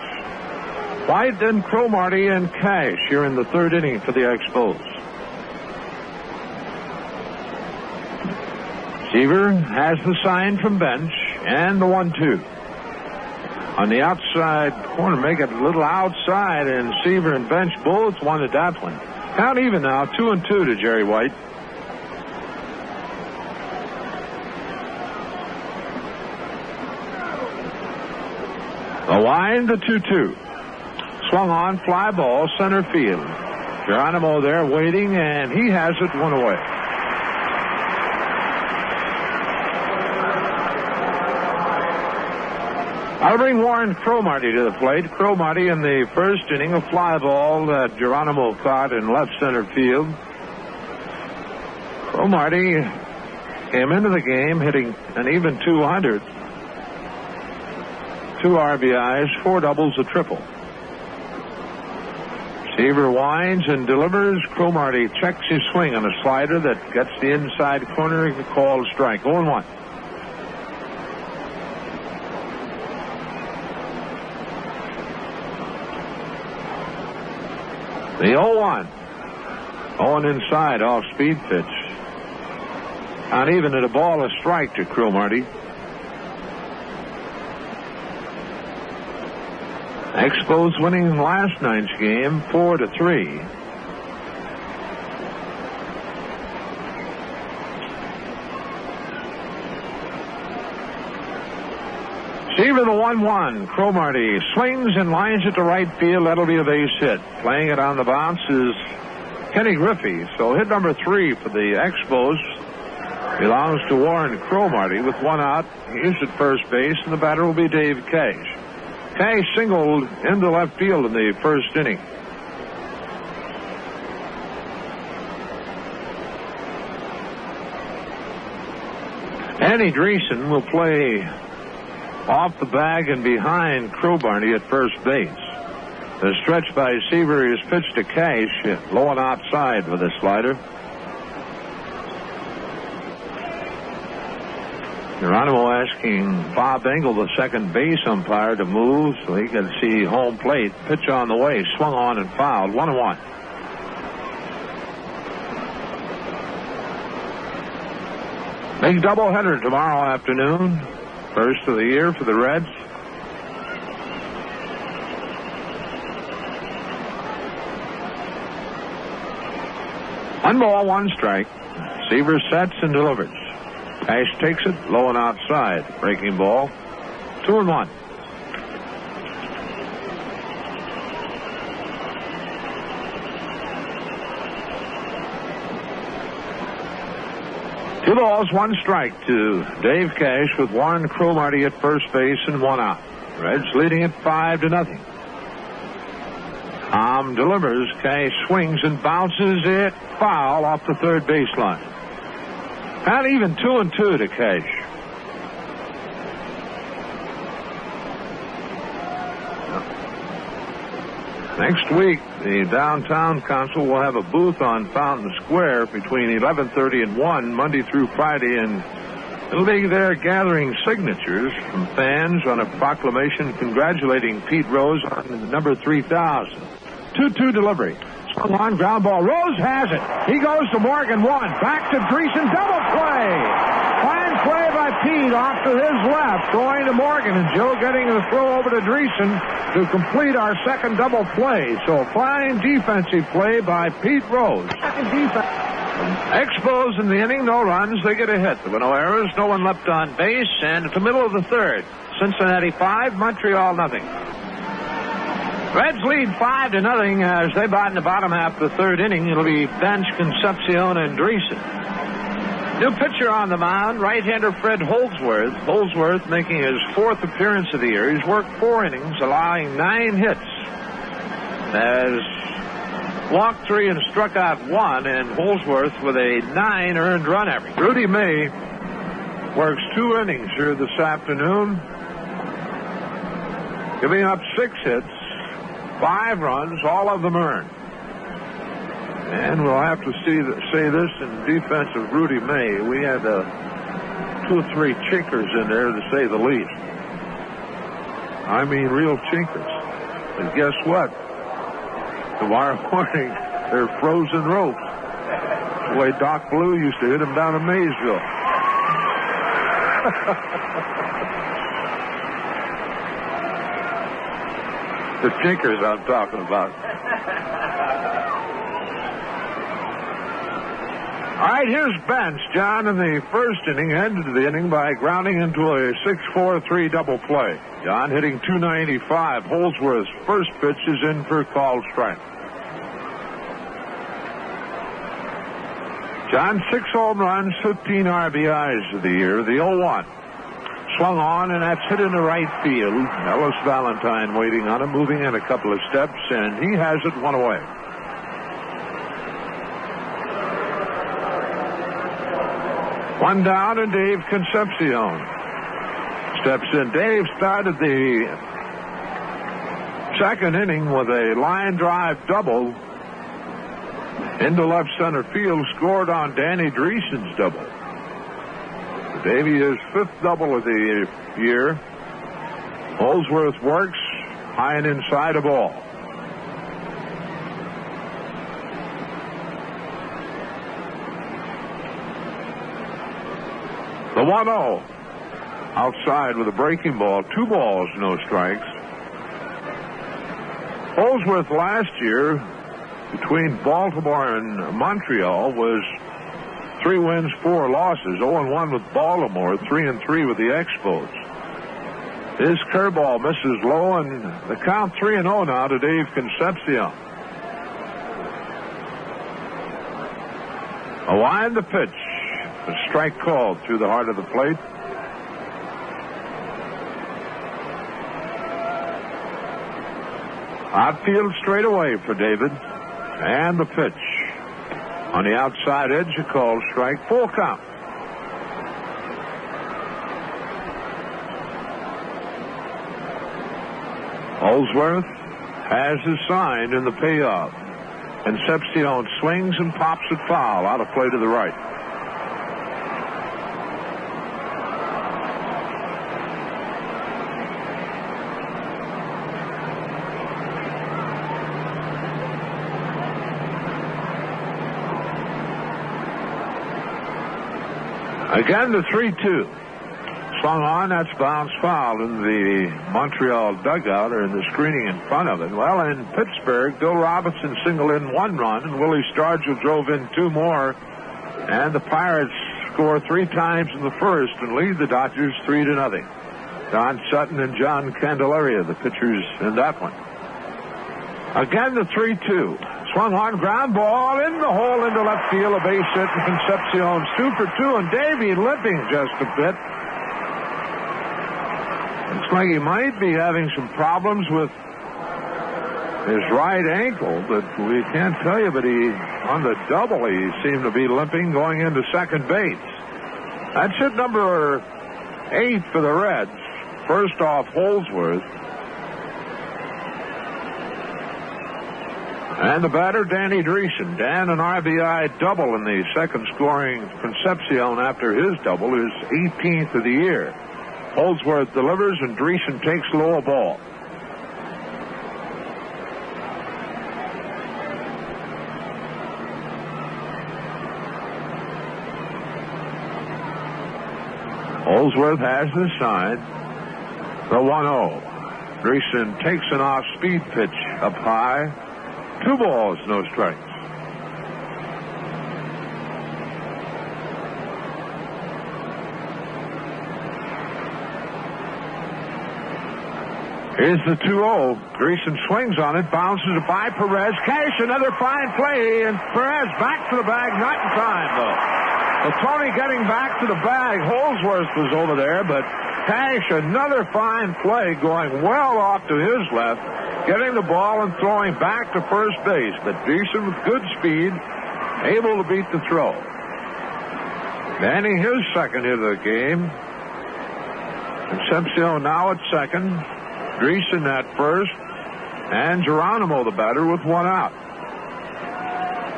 White, then Cromartie and Cash here in the 3rd inning for the Expos. Seaver has the sign from bench and the 1-2. On the outside corner, make it a little outside, and Seaver and bench both wanted that one. Count even now, 2-2 to Jerry White. A wind, the 2-2. Swung on, fly ball, center field. Geronimo there waiting, and he has it 1 away. I'll bring Warren Cromartie to the plate. Cromartie in the 1st inning, a fly ball that Geronimo caught in left center field. Cromartie came into the game hitting an even 200. 2 RBIs, 4 doubles, a triple. Seaver winds and delivers. Cromartie checks his swing on a slider that gets the inside corner. He called strike. 0-1. The 0-1. Owen inside, off-speed pitch. Not even at a ball, a strike to Cromartie. Expos winning last night's game 4-3. Seaver the 1-1. Cromartie swings and lines it to right field. That'll be a base hit. Playing it on the bounce is Kenny Griffey. So hit number 3 for the Expos belongs to Warren Cromartie with 1 out. He's at first base, and the batter will be Dave Cash. Cash singled into left field in the 1st inning. Andy Dreesen will play off the bag and behind Cromartie at first base. The stretch by Seaver is pitched to Cash, low and outside with a slider. Geronimo asking Bob Engel, the second base umpire, to move so he can see home plate. Pitch on the way, swung on and fouled. 1-1. Big doubleheader tomorrow afternoon. First of the year for the Reds. One ball, 1 strike. Seaver sets and delivers. Cash takes it, low and outside. Breaking ball. 2-1. Two balls, 1 strike to Dave Cash with Warren Cromartie at first base and 1 out. Reds leading at 5-0. Delivers. Cash swings and bounces it foul off the third baseline. Not even 2-2 to Cash. Next week, the Downtown Council will have a booth on Fountain Square between 11:30 and 1, Monday through Friday, and it'll be there gathering signatures from fans on a proclamation congratulating Pete Rose on the number 3,000. 2-2 delivery. Swung on, ground ball. Rose has it. He goes to Morgan, 1. Back to Dreesen, double play. Fine play by Pete off to his left, going to Morgan, and Joe getting the throw over to Dreesen to complete our second double play. So fine defensive play by Pete Rose. Second defense. Expos in the inning, no runs. They get a hit. There were no errors, no one left on base, and at the middle of the third, Cincinnati 5, Montreal nothing. Reds lead 5-0 as they bat in the bottom half of the third inning. It'll be Bench, Concepcion, and Dreesen. New pitcher on the mound, right-hander Fred Holdsworth. Holdsworth making his 4th appearance of the year. He's worked 4 innings, allowing 9 hits. Has walked 3 and struck out 1, and Holdsworth with a 9 earned run average. Rudy May works 2 innings here this afternoon, giving up 6 hits, 5 runs, all of them earned. And we'll have to say this in defense of Rudy May. We had 2 or 3 chinkers in there, to say the least. I mean real chinkers. And guess what? Tomorrow morning, they're frozen ropes. The way Doc Blue used to hit them down in Maysville. The chinkers I'm talking about. All right, here's Bench. John, in the first inning, ended the inning by grounding into a 6-4-3 double play. John hitting .295. Holdsworth's first pitch is in for called strike. John, 6 home runs, 15 RBIs of the year. The 0-1. Swung on, and that's hit into right field. Ellis Valentine waiting on him, moving in a couple of steps, and he has it 1 away. One down, and Dave Concepcion steps in. Dave started the second inning with a line drive double into left center field, scored on Danny Dreesen's double. Davey, his 5th double of the year. Holdsworth works high and inside a ball. The 1-0 outside with a breaking ball. 2 balls, no strikes. Holdsworth last year between Baltimore and Montreal was 3 wins, 4 losses. 0-1 with Baltimore, 3-3 with the Expos. His curveball misses low, and the count 3-0 now to Dave Concepcion. A wind the pitch. A strike called through the heart of the plate. Outfield straight away for David. And the pitch. On the outside edge, a called strike. Full count. Holdsworth has his sign in the payoff. Concepcion swings and pops it foul out of play to the right. Again, the 3-2. Swung on, that's bounced foul in the Montreal dugout, or in the screening in front of it. Well, in Pittsburgh, Bill Robinson singled in 1 run, and Willie Stargell drove in 2 more. And the Pirates score 3 times in the first and lead the Dodgers 3-0. Don Sutton and John Candelaria, the pitchers in that one. Again, the 3-2. Swung on, ground ball in the hole into left field, a base hit, and Concepcion's 2 for 2, and Davey limping just a bit. Looks like he might be having some problems with his right ankle, but we can't tell you, but on the double, he seemed to be limping going into second base. That's hit number 8 for the Reds. First off, Holdsworth. And the batter, Danny Dreesen. Dan, an RBI double in the second, scoring Concepcion after his double, his 18th of the year. Holdsworth delivers, and Dreesen takes low a ball. Holdsworth has the sign. The 1-0. Dreesen takes an off-speed pitch up high. 2 balls, no strikes. Here's the 2-0. Dreesen swings on it, bounces it by Perez. Cash, another fine play, and Perez back to the bag, not in time, though. Well, Tony getting back to the bag. Holsworth was over there, but Cash, another fine play, going well off to his left, getting the ball and throwing back to first base. But Dreesen with good speed, able to beat the throw. Manning his second hit of the game. Concepcion now at second. Dreesen at first. And Geronimo the batter with one out.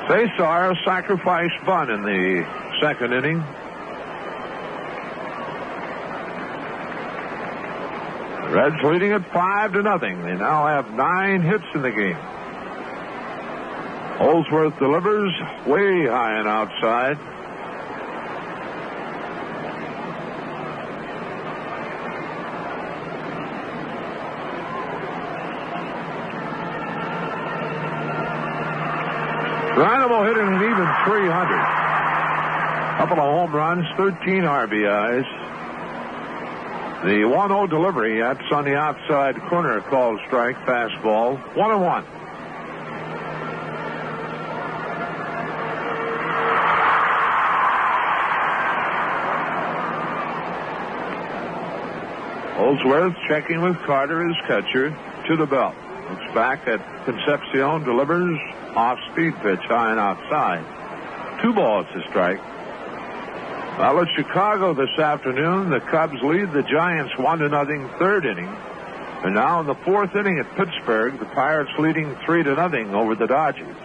Cesar sacrifice bunt in the second inning. The Reds leading at 5-0. They now have 9 hits in the game. Holsworth delivers way high and outside. Geronimo hitting an even 300. Couple of home runs, 13 RBIs. The 1-0 delivery, that's on the outside corner, called strike, fastball, 1-1. Holsworth checking with Carter, his catcher, to the belt. Looks back at Concepcion, delivers off-speed pitch, high and outside. 2 balls to strike. Well, at Chicago this afternoon, the Cubs lead the Giants 1-0 third inning. And now in the 4th inning at Pittsburgh, the Pirates leading 3-0 over the Dodgers.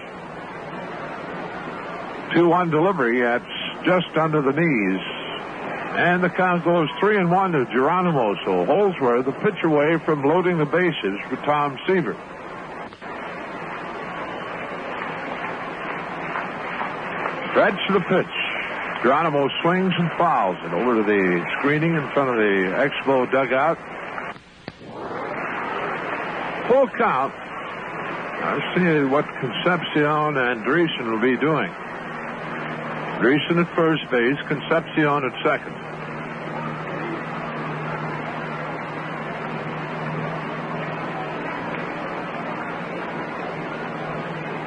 2-1 delivery, that's just under the knees. And the count goes 3-1 to Geronimo. So Holsworth a pitch away from loading the bases for Tom Seaver. Stretch to the pitch. Geronimo swings and fouls it over to the screening in front of the Expo dugout. Full count. Let's see what Concepcion and Dreesen will be doing. Dreesen at first base, Concepcion at second.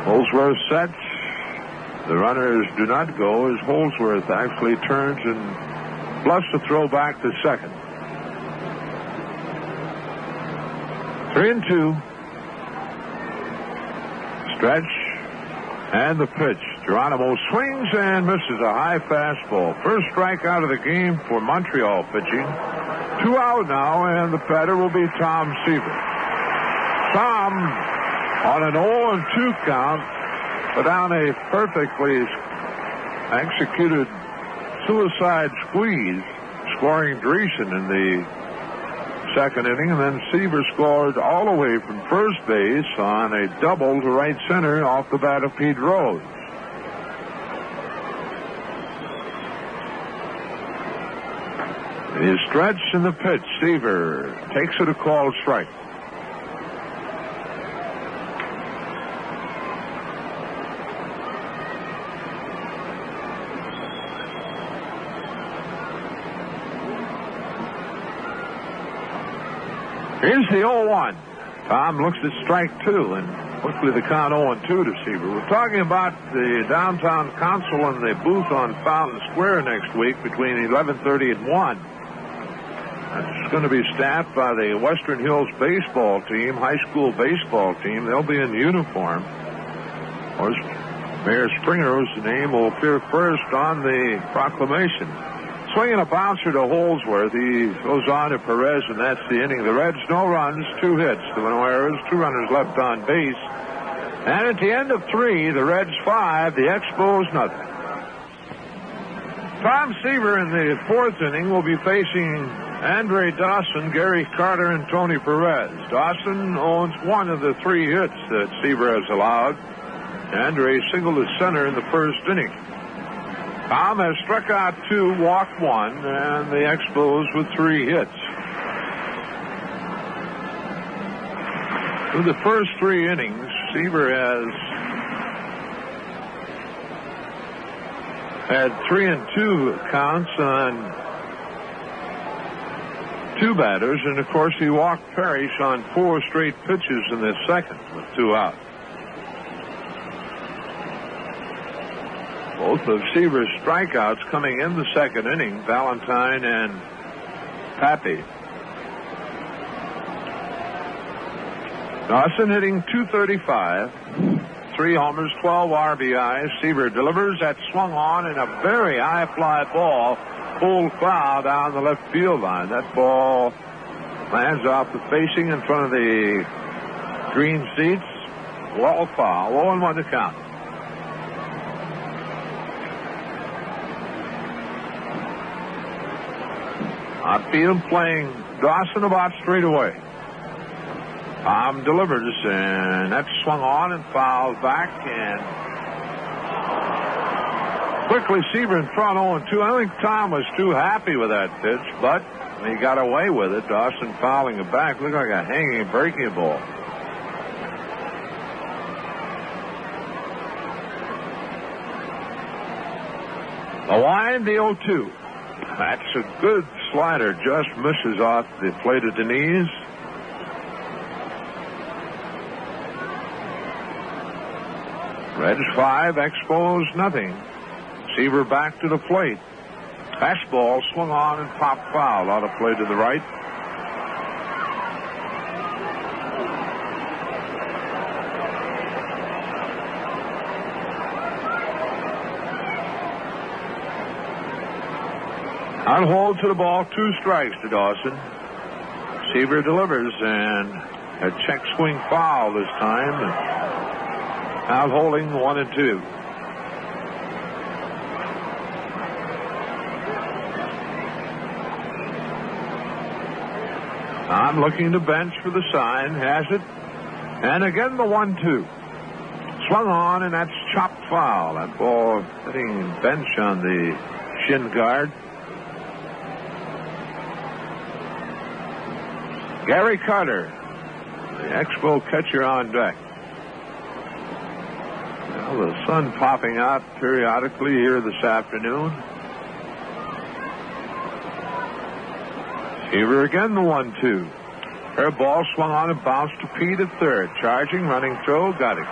Holsworth sets. The runners do not go as Holsworth actually turns and bluffs the throw back to second. 3-2. Stretch and the pitch. Geronimo swings and misses a high fastball. First strikeout of the game for Montreal pitching. 2 out now, and the batter will be Tom Seaver. Tom on an 0-2 count, but down a perfectly executed suicide squeeze, scoring Dreesen in the second inning, and then Seaver scored all the way from first base on a double to right center off the bat of Pete Rose. The stretch and the pitch. Seaver takes it a called strike. Here's the 0-1. Tom looks at strike 2, and quickly the count 0-2 to Seaver. We're talking about the downtown council and the booth on Fountain Square next week between 11:30 and 1. It's going to be staffed by the Western Hills baseball team, high school baseball team. They'll be in uniform. Of course, Mayor Springer, whose name will appear first on the proclamation. Swinging a bouncer to Holsworth. He goes on to Perez, and that's the inning. The Reds, no runs, 2 hits. The Mariners, 2 runners left on base. And at the end of 3, the Reds 5, the Expos nothing. Tom Seaver in the 4th inning will be facing Andre Dawson, Gary Carter, and Tony Perez. Dawson owns 1 of the 3 hits that Seaver has allowed. Andre singled to center in the 1st inning. Tom has struck out 2, walked 1, and the Expos with 3 hits. Through the first 3 innings, Seaver has had 3-2 counts on 2 batters, and of course he walked Parrish on 4 straight pitches in this second with 2 out. Both of Seaver's strikeouts coming in the second inning, Valentine and Pappy. Dawson hitting .235, 3 homers, 12 RBIs. Seaver delivers. That swung on in a very high fly ball, pulled foul down the left field line. That ball lands off the facing in front of the green seats. Wall foul. 0-1 to count. Outfield playing Dawson about straight away. Tom delivers, and that's swung on and fouled back, and quickly Seaver in front 0-2. I think Tom was too happy with that pitch, but he got away with it. Dawson fouling it back. Looked like a hanging breaking ball. The wind, the 0-2. That's a good slider. Just misses off the plate at the knees. Reds 5, Expos nothing. Seaver back to the plate. Fastball swung on and popped foul out of play to the right. On hold to the ball, 2 strikes to Dawson. Seaver delivers, and a check swing foul this time. Out holding 1-2. I'm looking to bench for the sign. Has it. And again the 1-2. Swung on, and that's chopped foul. That ball hitting bench on the shin guard. Gary Carter, the Expo catcher, on deck. Well, the sun popping out periodically here this afternoon. Seaver again the 1-2. Her ball swung on and bounced to Pete at third. Charging, running throw, got it.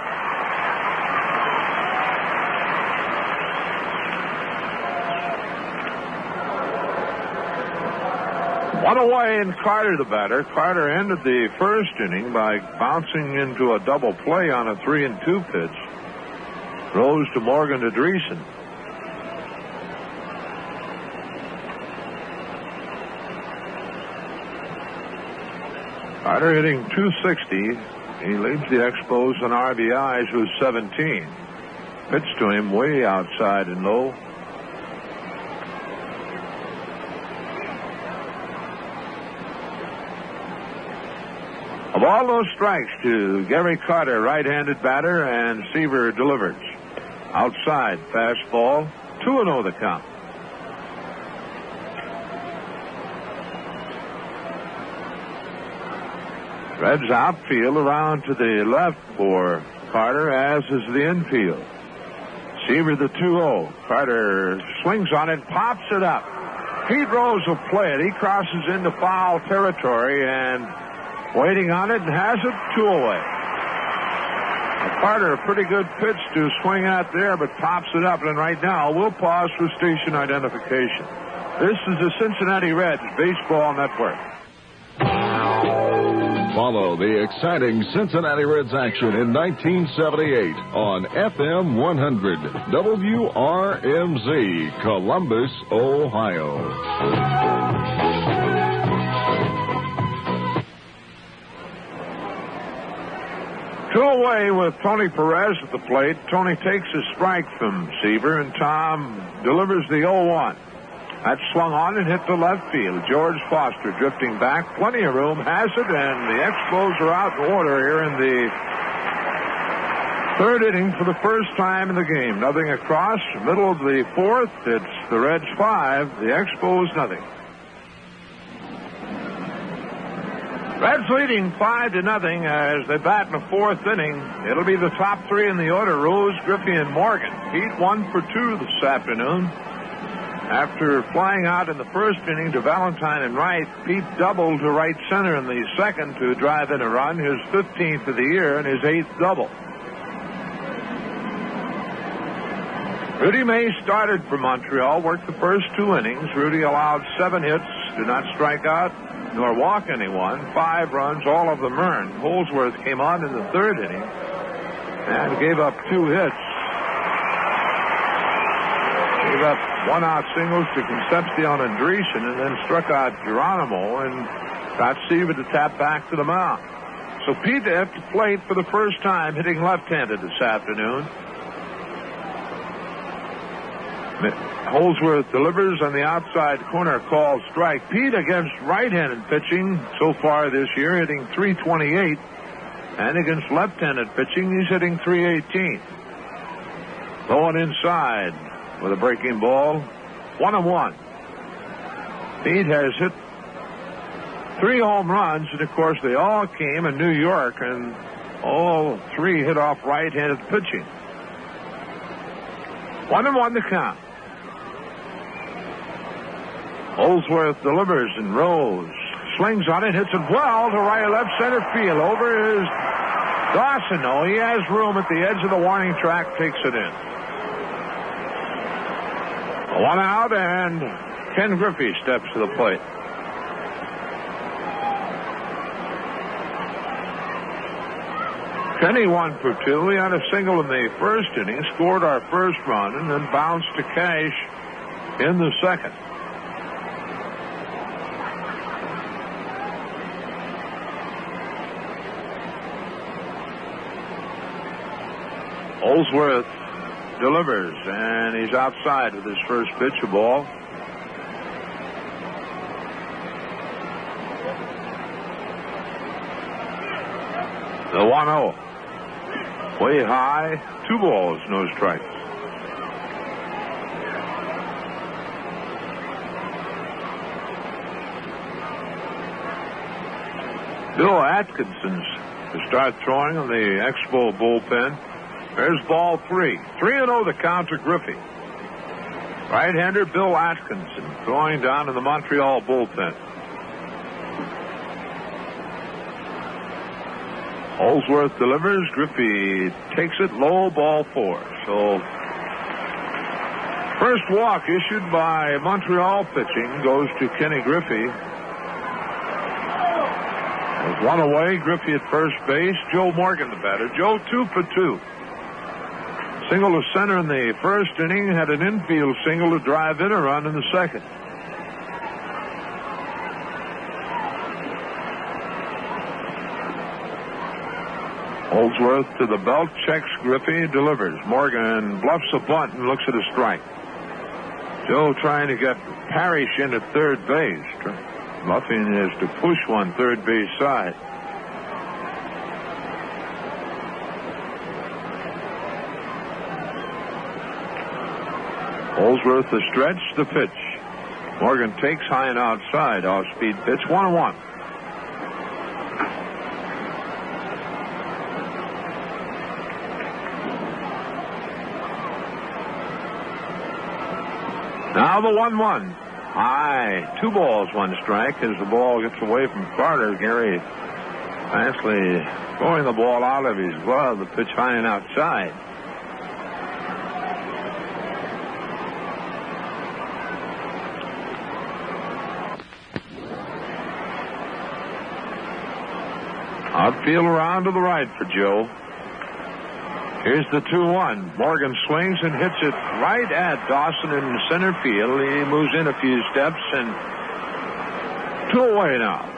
One away, and Carter the batter. Carter ended the first inning by bouncing into a double play on a 3-2 pitch. Rose to Morgan to Dreesen. Carter hitting .260. He leads the Expos on RBIs with 17. Pitch to him way outside and low. Of all those strikes to Gary Carter, right-handed batter, and Seaver delivers. Outside, fastball, 2-0 the count. Reds outfield around to the left for Carter, as is the infield. Seaver the 2-0. Carter swings on it, pops it up. Pete Rose will play it. He crosses into foul territory and waiting on it, and has it 2 away. Carter, a pretty good pitch to swing out there, but pops it up. And right now, we'll pause for station identification. This is the Cincinnati Reds Baseball Network. Follow the exciting Cincinnati Reds action in 1978 on FM 100 WRMZ, Columbus, Ohio. 2 away with Tony Perez at the plate. Tony takes a strike from Seaver, and Tom delivers the 0-1. That swung on and hit to left field. George Foster drifting back. Plenty of room. Has it, and the Expos are out in order here in the third inning for the first time in the game. Nothing across. Middle of the fourth. It's the Reds 5. The Expos nothing. Reds leading 5-0 as they bat in the fourth inning. It'll be the top 3 in the order: Rose, Griffey, and Morgan. Pete 1 for 2 this afternoon. After flying out in the first inning to Valentine and right, Pete doubled to right center in the second to drive in a run, his 15th of the year and his 8th double. Rudy May started for Montreal, worked the first 2 innings. Rudy allowed 7 hits, did not strike out nor walk anyone, 5 runs, all of them earned. Holsworth came on in the 3rd inning and gave up 2 hits. Gave up 1-out singles to Concepcion and Dreesen, and then struck out Geronimo and got Seaver to tap back to the mound. So Pete at the plate for the first time, hitting left-handed this afternoon. Holsworth delivers on the outside corner, called strike. Pete against right-handed pitching so far this year, hitting .328, and against left-handed pitching, he's hitting .318. Going inside with a breaking ball, 1-1. Pete has hit 3 home runs, and of course they all came in New York, and all 3 hit off right-handed pitching. 1-1 the count. Holsworth delivers and rolls. Slings on it, hits it well to right left center field. Over is Dawson. No, he has room at the edge of the warning track, takes it in. 1 out, and Ken Griffey steps to the plate. Kenny 1 for 2. He had a single in the first inning, scored our first run, and then bounced to cash in the second. Holsworth delivers, and he's outside with his first pitch, a ball. The 1-0. Way high, 2 balls, no strikes. Bill Atkinson to start throwing on the Expo bullpen. There's ball 3. 3-0 the count to Griffey. Right-hander Bill Atkinson throwing down in the Montreal bullpen. Holsworth delivers. Griffey takes it low, ball 4. So first walk issued by Montreal pitching goes to Kenny Griffey. There's 1 away. Griffey at first base. Joe Morgan the batter. Joe 2 for 2. Single to center in the first inning, had an infield single to drive in a run in the second. Holsworth to the belt, checks Griffey, delivers. Morgan bluffs a bunt and looks at a strike. Joe trying to get Parrish in at third base. Bluffing is to push one third base side. Holsworth the stretch, the pitch. Morgan takes high and outside, off-speed pitch, 1-1. Now the 1-1. High, 2 balls, 1 strike. As the ball gets away from Carter, Gary Fansley throwing the ball out of his glove, the pitch high and outside. Outfield around to the right for Joe. Here's the 2-1. Morgan swings and hits it right at Dawson in center field. He moves in a few steps and 2 away now.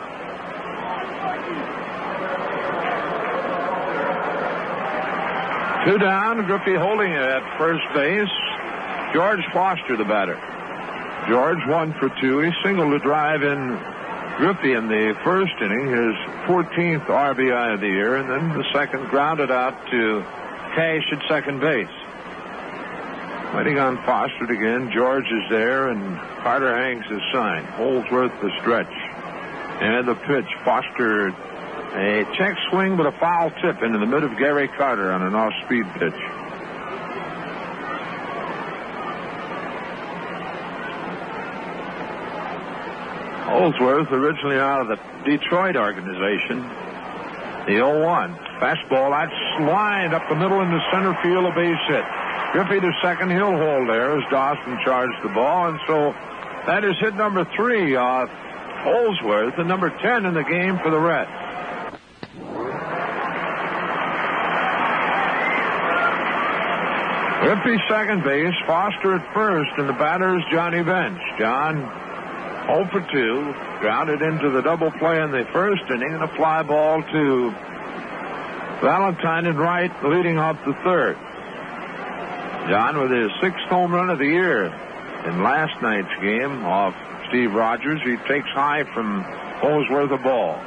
Two down. Griffey holding it at first base. George Foster the batter. George 1 for 2. He singled to drive in Griffey in the first inning, his 14th RBI of the year, and then the second grounded out to Cash at second base. Waiting on Foster again. George is there, and Carter hangs his sign. Holsworth the stretch. And the pitch. Foster, a check swing, but a foul tip into the mid of Gary Carter on an off-speed pitch. Holsworth, originally out of the Detroit organization. The 0-1. Fastball, that's lined up the middle into center field, a base hit. Griffey to second, he'll hold there as Dawson charged the ball, and so that is hit number 3 off Holsworth and number 10 in the game for the Reds. Griffey second base, Foster at first, and the batter's Johnny Bench. John 0 for 2, grounded into the double play in the first inning, and a fly ball to Valentine in right, leading off the third. John with his 6th home run of the year in last night's game off Steve Rogers. He takes high from Holsworth a ball.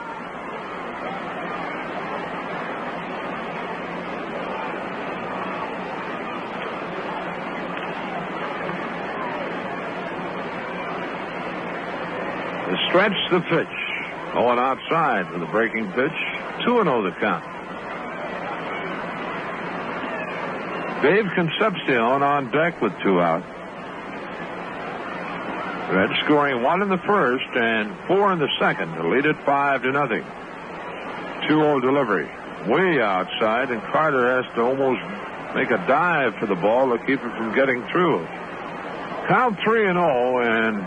The stretch, the pitch. Going outside with a breaking pitch. 2-0 the count. Dave Concepcion on deck with 2 out. Reds scoring 1 in the first and 4 in the second to lead it 5-0. 2-0 delivery. Way outside, and Carter has to almost make a dive for the ball to keep it from getting through. Count 3-0, and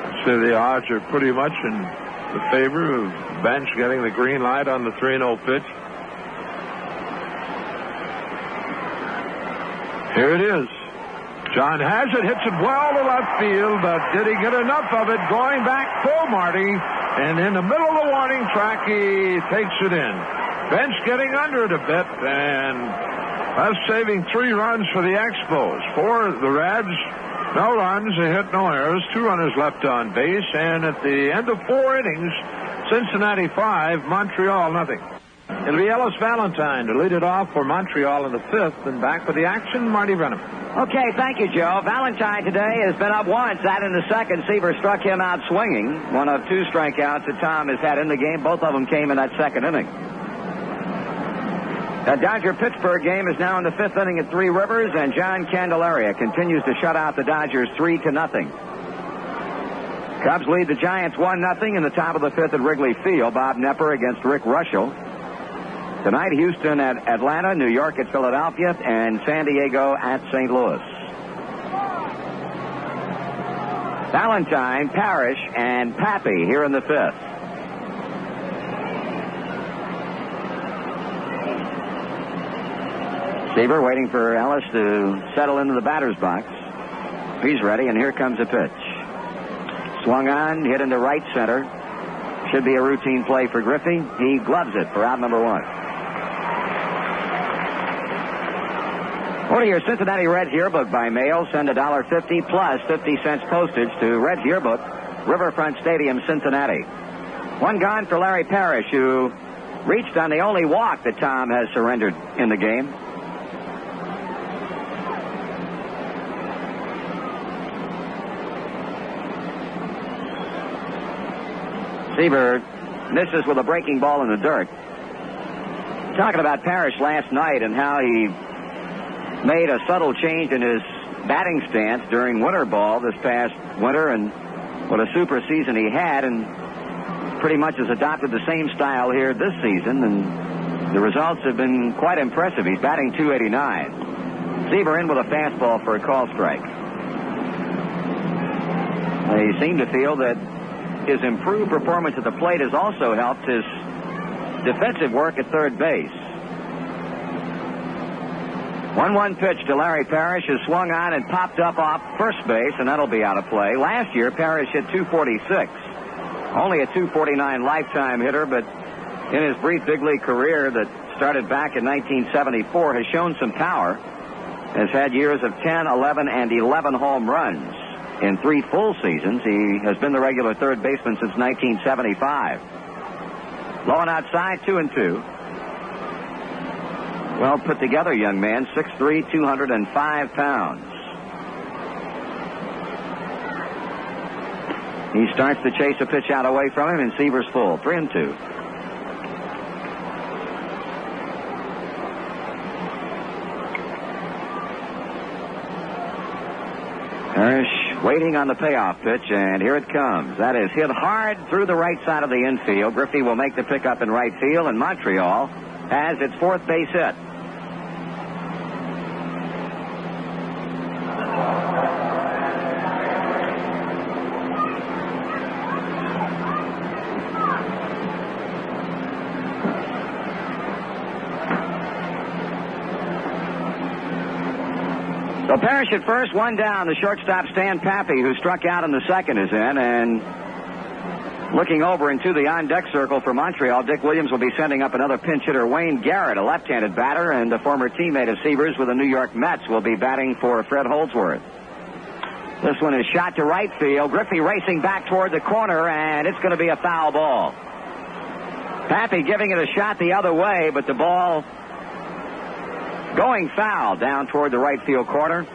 I'd say the odds are pretty much in the favor of Bench getting the green light on the 3-0 pitch. Here it is. John has it, hits it well to left field, but did he get enough of it? Going back full, Marty, and in the middle of the warning track, he takes it in. Bench getting under it a bit, and that's saving 3 runs for the Expos. For the Reds, no runs, a hit, no errors, 2 runners left on base, and at the end of 4 innings, Cincinnati 5, Montreal nothing. It'll be Ellis Valentine to lead it off for Montreal in the 5th, and back with the action, Marty Brenham. Okay, thank you, Joe. Valentine today has been up once. That in the second. Seaver struck him out swinging. One of 2 strikeouts that Tom has had in the game. Both of them came in that second inning. The Dodger-Pittsburgh game is now in the 5th inning at Three Rivers, and John Candelaria continues to shut out the Dodgers 3-0. Cubs lead the Giants 1-0 in the top of the 5th at Wrigley Field. Bob Nepper against Rick Russell. Tonight, Houston at Atlanta, New York at Philadelphia, and San Diego at St. Louis. Valentine, Parrish, and Pappy here in the 5th. Seaver waiting for Ellis to settle into the batter's box. He's ready, and here comes a pitch. Swung on, hit into right center. Should be a routine play for Griffey. He gloves it for out number 1. Order your Cincinnati Reds yearbook by mail. Send $1.50 plus 50 cents postage to Reds Yearbook, Riverfront Stadium, Cincinnati. 1 gone for Larry Parrish, who reached on the only walk that Tom has surrendered in the game. Seaver misses with a breaking ball in the dirt. Talking about Parrish last night and how he made a subtle change in his batting stance during winter ball this past winter, and what a super season he had, and pretty much has adopted the same style here this season, and the results have been quite impressive. He's batting .289. Seaver in with a fastball for a call strike. They seem to feel that his improved performance at the plate has also helped his defensive work at third base. 1-1 pitch to Larry Parrish is swung on and popped up off first base, and that'll be out of play. Last year, Parrish hit .246. Only a .249 lifetime hitter, but in his brief big league career that started back in 1974 has shown some power. Has had years of 10, 11, and 11 home runs. In 3 full seasons, he has been the regular third baseman since 1975. Low and outside, 2-2. Well put together, young man, 6'3", 205 pounds. He starts to chase a pitch out away from him, and Seaver's full, 3-2. Parrish Waiting on the payoff pitch, and here it comes. That is hit hard through the right side of the infield. Griffey will make the pickup in right field, and Montreal has its fourth base hit. So Parrish at first, one down. The shortstop, Stan Pappy, who struck out in the second, is in. And looking over into the on-deck circle for Montreal, Dick Williams will be sending up another pinch hitter, Wayne Garrett, a left-handed batter, and a former teammate of Sievers with the New York Mets will be batting for Fred Holdsworth. This one is shot to right field. Griffey racing back toward the corner, and it's going to be a foul ball. Pappy giving it a shot the other way, but the ball going foul down toward the right field corner.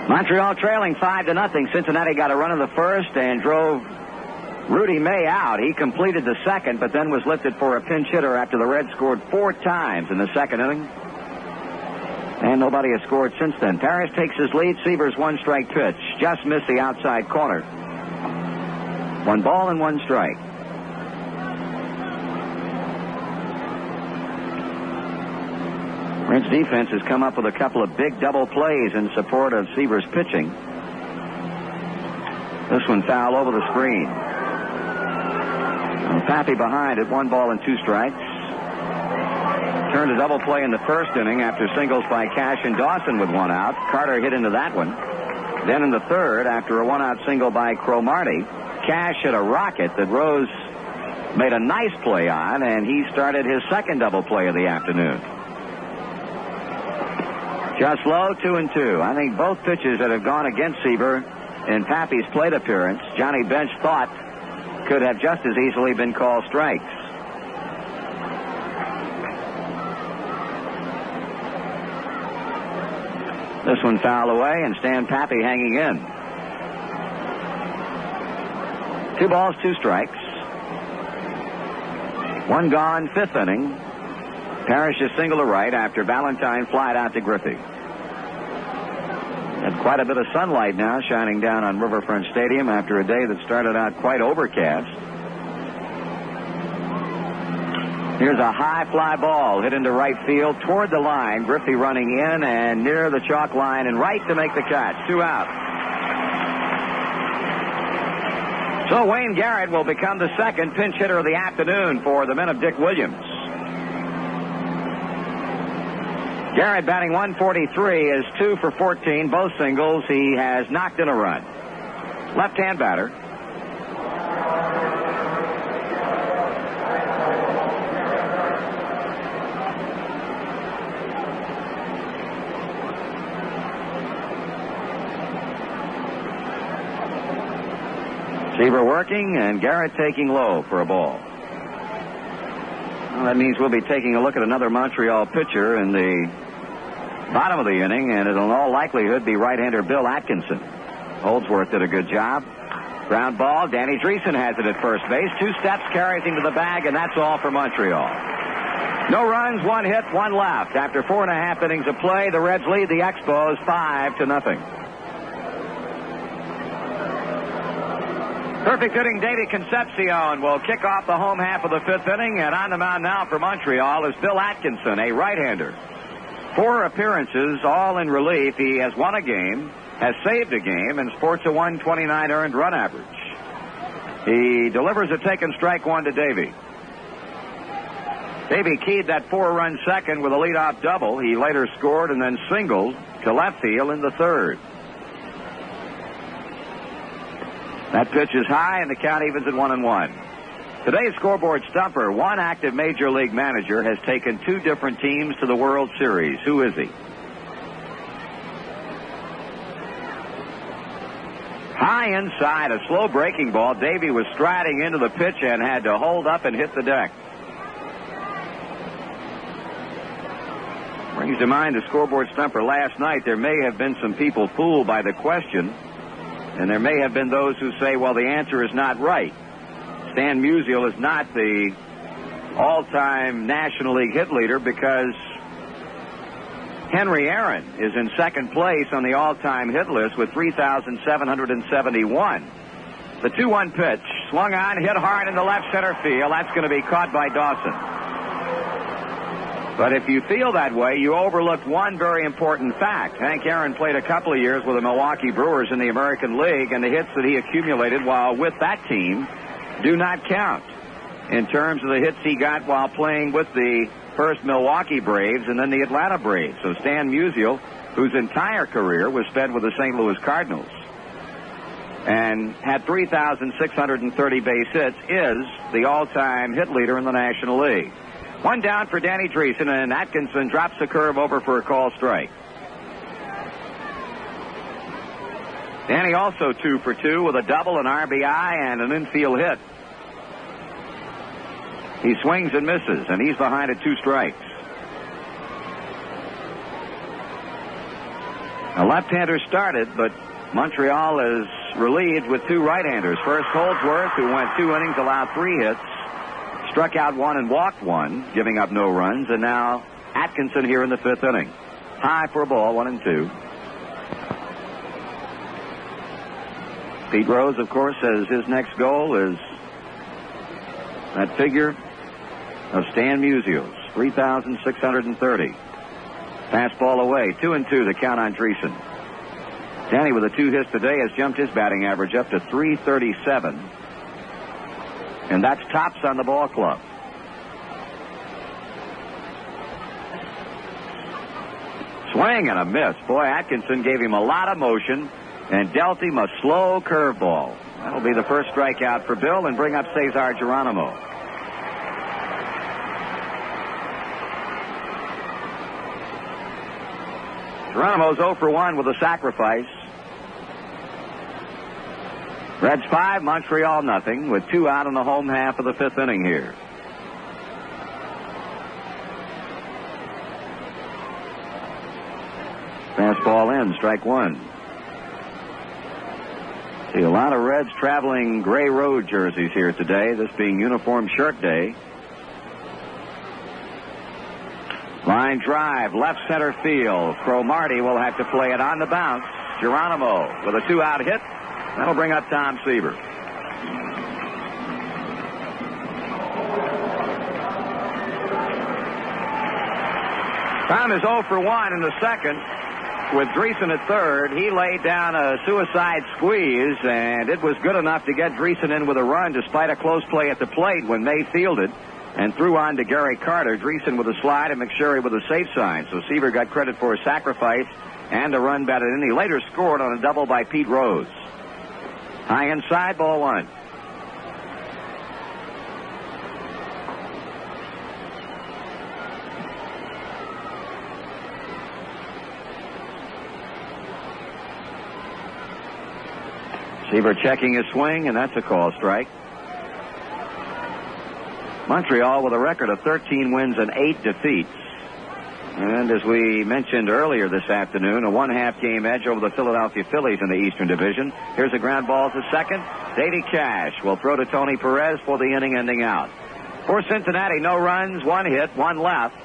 Montreal trailing 5-0. Cincinnati got a run in the first and drove Rudy May out. He completed the second, but then was lifted for a pinch hitter after the Reds scored 4 times in the second inning. And nobody has scored since then. Parrish takes his lead. Sievers 1-strike pitch. Just missed the outside corner. 1 ball and 1 strike. Reds defense has come up with a couple of big double plays in support of Sievers pitching. This one foul over the screen. Pappy behind at 1 ball and 2 strikes. Turned a double play in the first inning after singles by Cash and Dawson with 1 out. Carter hit into that one. Then in the third, after a 1-out single by Cromartie, Cash hit a rocket that Rose made a nice play on, and he started his second double play of the afternoon. Just low, 2-2. I think both pitches that have gone against Seaver in Pappy's plate appearance, Johnny Bench thought could have just as easily been called strikes. This one foul away, and Stan Pappy hanging in. 2 balls, 2 strikes. 1 gone, 5th inning. Parrish is single to right after Valentine flied out to Griffey. And quite a bit of sunlight now shining down on Riverfront Stadium after a day that started out quite overcast. Here's a high fly ball hit into right field toward the line. Griffey running in and near the chalk line and right to make the catch. 2 out. So Wayne Garrett will become the second pinch hitter of the afternoon for the men of Dick Williams. Garrett batting 143 is 2 for 14, both singles. He has knocked in a run. Left-hand batter. Seaver working and Garrett taking low for a ball. Well, that means we'll be taking a look at another Montreal pitcher in the bottom of the inning, and it'll in all likelihood be right-hander Bill Atkinson. Holdsworth did a good job. Ground ball. Danny Dreesen has it at first base. 2 steps, carries him to the bag, and that's all for Montreal. No runs, 1 hit, 1 left. After 4.5 innings of play, the Reds lead the Expos 5-0. Perfect hitting Davey Concepcion will kick off the home half of the 5th inning, and on the mound now for Montreal is Bill Atkinson, a right-hander. 4 appearances, all in relief. He has won a game, has saved a game, and sports a 129 earned run average. He delivers a taken strike 1 to Davey. Davey keyed that 4-run second with a leadoff double. He later scored and then singled to left field in the 3rd. That pitch is high, and the count evens at 1-1. Today's scoreboard stumper, one active Major League manager has taken 2 different teams to the World Series. Who is he? High inside, a slow breaking ball. Davey was striding into the pitch and had to hold up and hit the deck. Brings to mind the scoreboard stumper last night. There may have been some people fooled by the question, and there may have been those who say, well, the answer is not right. Stan Musial is not the all-time National League hit leader because Henry Aaron is in second place on the all-time hit list with 3,771. The 2-1 pitch, swung on, hit hard into left center field. That's going to be caught by Dawson. But if you feel that way, you overlooked one very important fact. Hank Aaron played a couple of years with the Milwaukee Brewers in the American League, and the hits that he accumulated while with that team do not count in terms of the hits he got while playing with the first Milwaukee Braves and then the Atlanta Braves. So Stan Musial, whose entire career was spent with the St. Louis Cardinals and had 3,630 base hits, is the all-time hit leader in the National League. One down for Danny Dreesen, and Atkinson drops the curve over for a call strike. Danny also 2 for 2 with a double, an RBI, and an infield hit. He swings and misses, and he's behind at 2 strikes. A left-hander started, but Montreal is relieved with 2 right-handers. First, Holdsworth, who went 2 innings, allowed 3 hits, struck out 1 and walked 1, giving up no runs. And now Atkinson here in the 5th inning. High for a ball, 1-2. Pete Rose, of course, says his next goal is that figure of Stan Musial's, 3,630. Fastball away, 2-2 the count on Dreesen. Danny with the 2 hits today has jumped his batting average up to 337. And that's tops on the ball club. Swing and a miss. Boy, Atkinson gave him a lot of motion and dealt him a slow curveball. That'll be the first strikeout for Bill and bring up Cesar Geronimo. Geronimo's 0 for 1 with a sacrifice. Reds 5, Montreal nothing, with 2 out in the home half of the 5th inning here. Fastball in, strike 1. See a lot of Reds traveling gray road jerseys here today, this being uniform shirt day. Line drive, left center field. Cromartie will have to play it on the bounce. Geronimo with a 2-out hit. That'll bring up Tom Seaver. Tom is 0 for 1 in the second. With Dreesen at third, he laid down a suicide squeeze, and it was good enough to get Dreesen in with a run despite a close play at the plate when May fielded and threw on to Gary Carter. Dreesen with a slide and McSherry with a safe sign. So Seaver got credit for a sacrifice and a run batted in. He later scored on a double by Pete Rose. High inside, ball 1. Seaver checking his swing, and that's a call strike. Montreal with a record of 13 wins and 8 defeats. And as we mentioned earlier this afternoon, a 1/2 game edge over the Philadelphia Phillies in the Eastern Division. Here's a ground ball to second. Davey Cash will throw to Tony Perez for the inning-ending out. For Cincinnati, no runs, 1 hit, 1 left.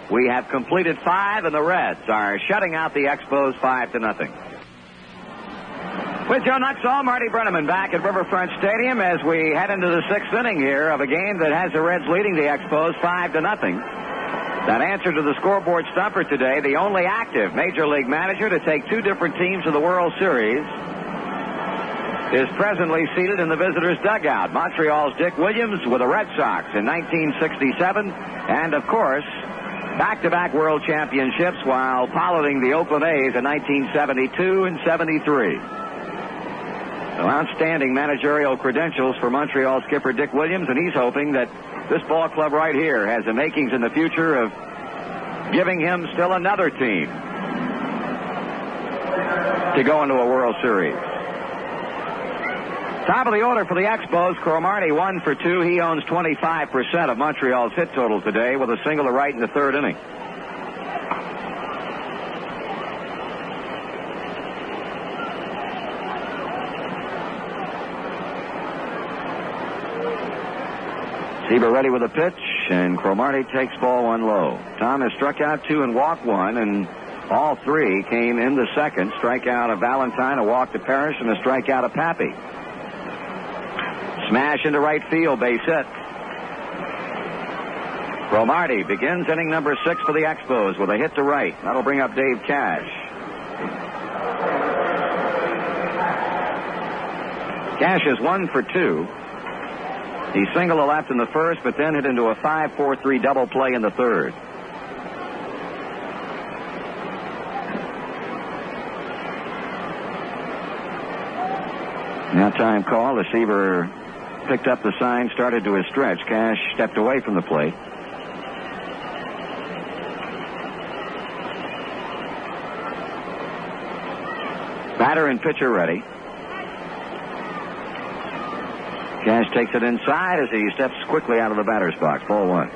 We have completed 5, and the Reds are shutting out the Expos 5-0. With Joe Nuxall, Marty Brenneman back at Riverfront Stadium as we head into the 6th inning here of a game that has the Reds leading the Expos 5-0. That answer to the scoreboard stumper today, the only active Major League manager to take 2 different teams to the World Series, is presently seated in the visitors' dugout. Montreal's Dick Williams with the Red Sox in 1967, and, of course, back-to-back World Championships while piloting the Oakland A's in 1972 and 73. So outstanding managerial credentials for Montreal skipper Dick Williams, and he's hoping that this ball club right here has the makings in the future of giving him still another team to go into a World Series. Top of the order for the Expos, Cromartie 1 for 2. He owns 25% of Montreal's hit total today with a single to right in the 3rd inning. Seaver ready with a pitch, and Cromartie takes ball 1 low. Tom has struck out 2 and walked 1, and all 3 came in the second. Strikeout of Valentine, a walk to Parrish, and a strikeout of Pappy. Smash into right field, base hit. Cromartie begins inning number 6 for the Expos with a hit to right. That'll bring up Dave Cash. Cash is 1 for 2. He singled to left in the first, but then hit into a 5-4-3 double play in the third. Now time call. The receiver picked up the sign, started to his stretch. Cash stepped away from the plate. Batter and pitcher ready. Cash takes it inside as he steps quickly out of the batter's box. Ball 1.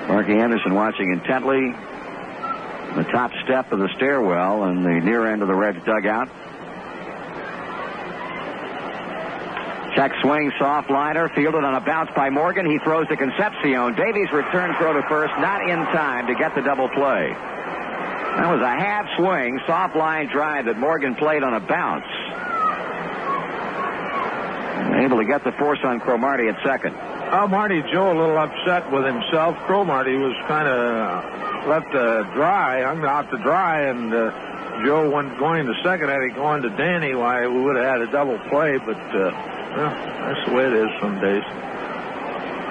Marky Anderson watching intently. The top step of the stairwell in the near end of the Reds dugout. Check swing, soft liner, fielded on a bounce by Morgan. He throws to Concepcion. Davies return throw to first, not in time to get the double play. That was a half swing, soft line drive that Morgan played on a bounce. Able to get the force on Cromartie at second. Marty Joe a little upset with himself. Cromartie was kind of left dry, hung out to dry, and Joe went going to second. Had he gone to Danny, why, we would have had a double play, but well, that's the way it is some days.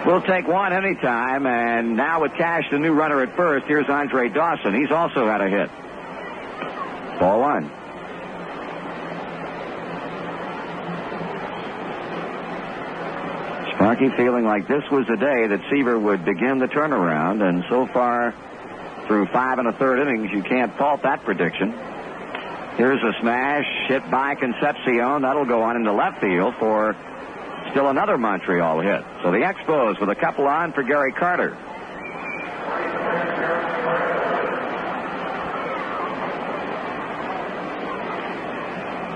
We'll take one anytime, and now with Cash, the new runner at first, here's Andre Dawson. He's also had a hit. Ball 1. Sparky feeling like this was the day that Seaver would begin the turnaround, and so far through 5 1/3 innings, you can't fault that prediction. Here's a smash hit by Concepcion. That'll go on into left field for still another Montreal hit. So the Expos with a couple on for Gary Carter.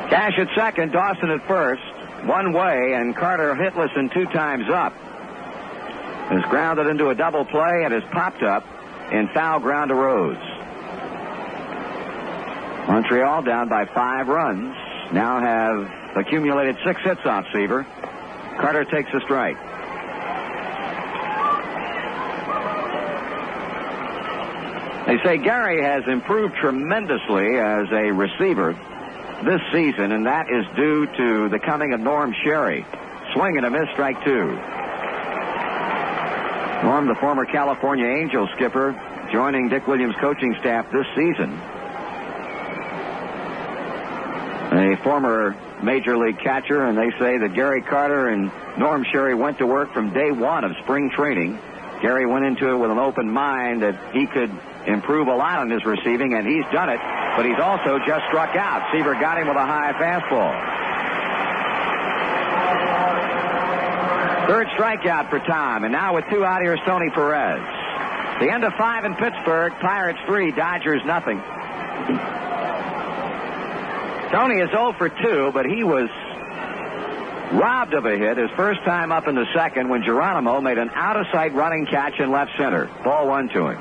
Cash at second, Dawson at first. One way, and Carter hitless and 2 times up. Has grounded into a double play and has popped up in foul ground to Rose. Montreal down by 5 runs. Now have accumulated 6 hits off Seaver. Carter takes a strike. They say Gary has improved tremendously as a receiver this season, and that is due to the coming of Norm Sherry. Swing and a miss, strike 2. Norm, the former California Angels skipper, joining Dick Williams' coaching staff this season. A former Major League catcher, and they say that Gary Carter and Norm Sherry went to work from day 1 of spring training. Gary went into it with an open mind that he could improve a lot on his receiving, and he's done it, but he's also just struck out. Seaver got him with a high fastball. Third strikeout for Tom, and now with 2 out, here's Tony Perez. The end of 5 in Pittsburgh. Pirates 3, Dodgers nothing. Tony is 0 for 2, but he was robbed of a hit his first time up in the second when Geronimo made an out-of-sight running catch in left center. Ball 1 to him.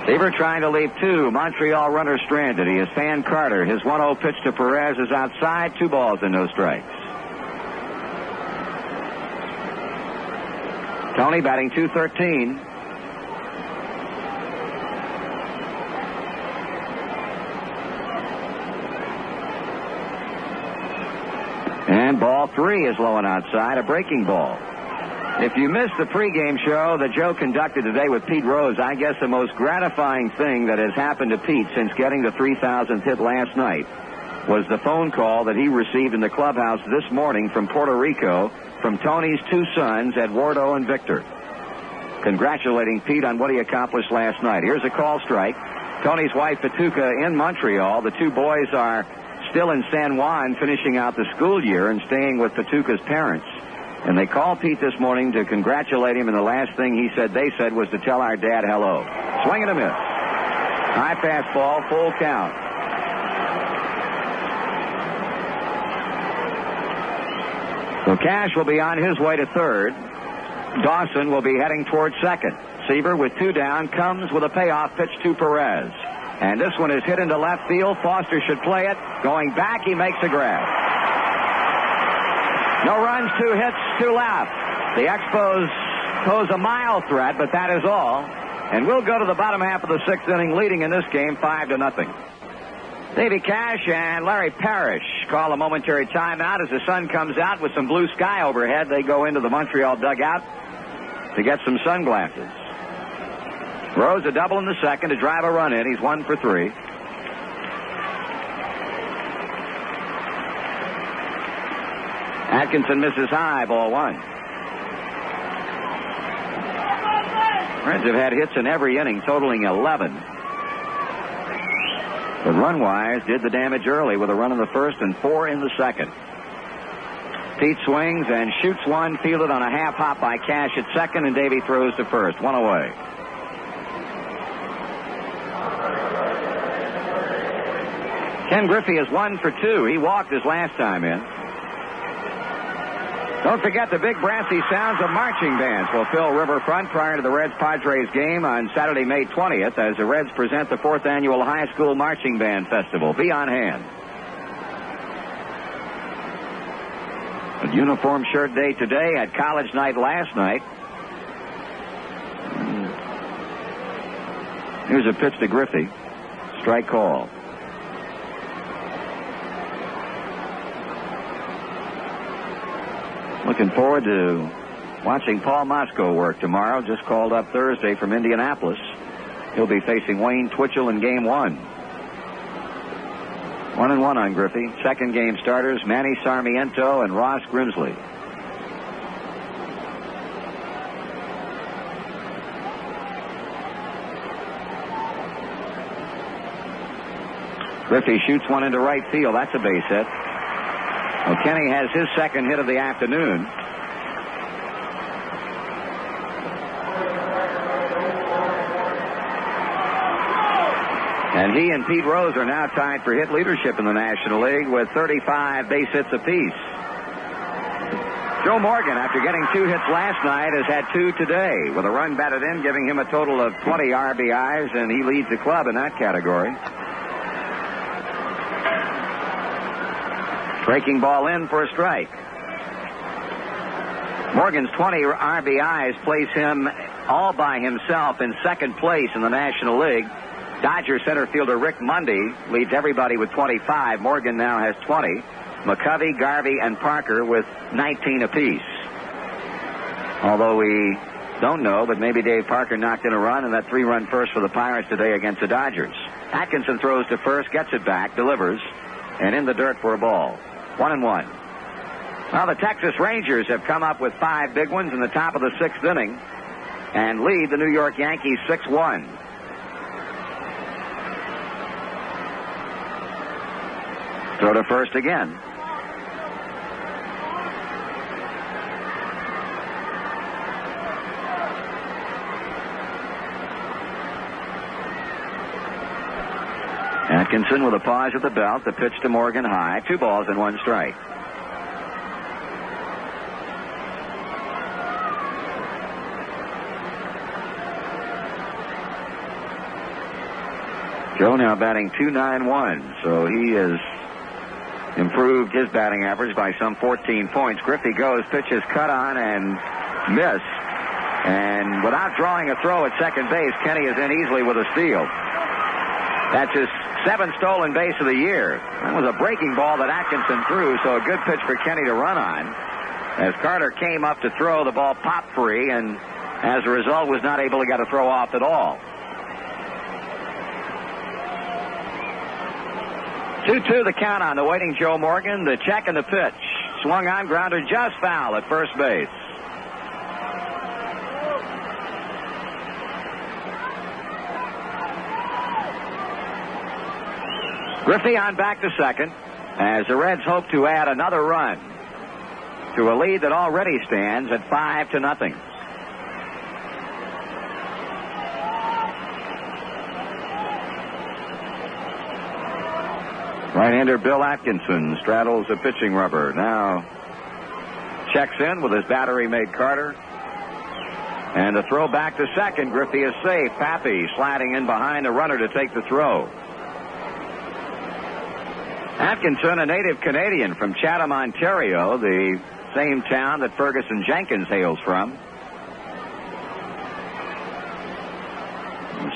Seaver trying to leave 2 Montreal runners stranded. He has fanned Carter. His 1-0 pitch to Perez is outside. 2 balls and no strikes. Tony batting .213. And ball 3 is low and outside, a breaking ball. If you missed the pregame show that Joe conducted today with Pete Rose, I guess the most gratifying thing that has happened to Pete since getting the 3,000th hit last night was the phone call that he received in the clubhouse this morning from Puerto Rico from Tony's 2 sons, Eduardo and Victor, congratulating Pete on what he accomplished last night. Here's a call strike. Tony's wife, Patuca, in Montreal. The 2 boys are still in San Juan finishing out the school year and staying with Patuca's parents. And they called Pete this morning to congratulate him, and the last thing they said was to tell our dad hello. Swing and a miss. High fastball, full count. So Cash will be on his way to third. Dawson will be heading towards second. Seaver with 2 down comes with a payoff pitch to Perez. And this one is hit into left field. Foster should play it. Going back, he makes a grab. No runs, 2 hits, 2 left. The Expos pose a mild threat, but that is all. And we'll go to the bottom half of the 6th inning, leading in this game 5-0. Davy Cash and Larry Parrish call a momentary timeout as the sun comes out with some blue sky overhead. They go into the Montreal dugout to get some sunglasses. Rose a double in the second to drive a run in. He's 1 for 3. Atkinson misses high, ball 1. Reds have had hits in every inning, totaling 11. But run-wise, did the damage early with a run in the first and 4 in the second. Pete swings and shoots one, fielded on a half hop by Cash at second, and Davey throws to first. 1 away. Ken Griffey is 1 for 2. He walked his last time in. Don't forget the big brassy sounds of marching bands will fill Riverfront prior to the Reds-Padres game on Saturday, May 20th, as the Reds present the 4th annual High School Marching Band Festival. Be on hand. A uniform shirt day today, at college night last night. Here's a pitch to Griffey. Strike call. Looking forward to watching Paul Mosco work tomorrow. Just called up Thursday from Indianapolis. He'll be facing Wayne Twitchell in game 1. 1-1 on Griffey. Second game starters, Manny Sarmiento and Ross Grimsley. Griffey shoots one into right field. That's a base hit. Well, Kenny has his second hit of the afternoon. And he and Pete Rose are now tied for hit leadership in the National League with 35 base hits apiece. Joe Morgan, after getting 2 hits last night, has had 2 today, with a run batted in, giving him a total of 20 RBIs, and he leads the club in that category. Breaking ball in for a strike. Morgan's 20 RBIs place him all by himself in second place in the National League. Dodger center fielder Rick Mundy leads everybody with 25. Morgan now has 20. McCovey, Garvey, and Parker with 19 apiece. Although we don't know, but maybe Dave Parker knocked in a run and that 3-run first for the Pirates today against the Dodgers. Atkinson throws to first, gets it back, delivers, and in the dirt for a ball. 1-1. Well, the Texas Rangers have come up with 5 big ones in the top of the 6th inning and lead the New York Yankees 6-1. Throw to first again. Atkinson with a pause at the belt. The pitch to Morgan high. 2 balls and 1 strike. Joe now batting .291, so he has improved his batting average by some 14 points. Griffey goes, pitches cut on and miss. And without drawing a throw at second base, Kenny is in easily with a steal. That's his 7th stolen base of the year. That was a breaking ball that Atkinson threw, so a good pitch for Kenny to run on. As Carter came up to throw, the ball popped free, and as a result was not able to get a throw off at all. 2-2 the count on the waiting Joe Morgan. The check and the pitch. Swung on, grounder just foul at first base. Griffey on back to second as the Reds hope to add another run to a lead that already stands at 5-0. Right-hander Bill Atkinson straddles a pitching rubber. Now checks in with his battery-mate Carter. And the throw back to second. Griffey is safe. Pappy sliding in behind the runner to take the throw. Atkinson, a native Canadian from Chatham, Ontario, the same town that Ferguson Jenkins hails from.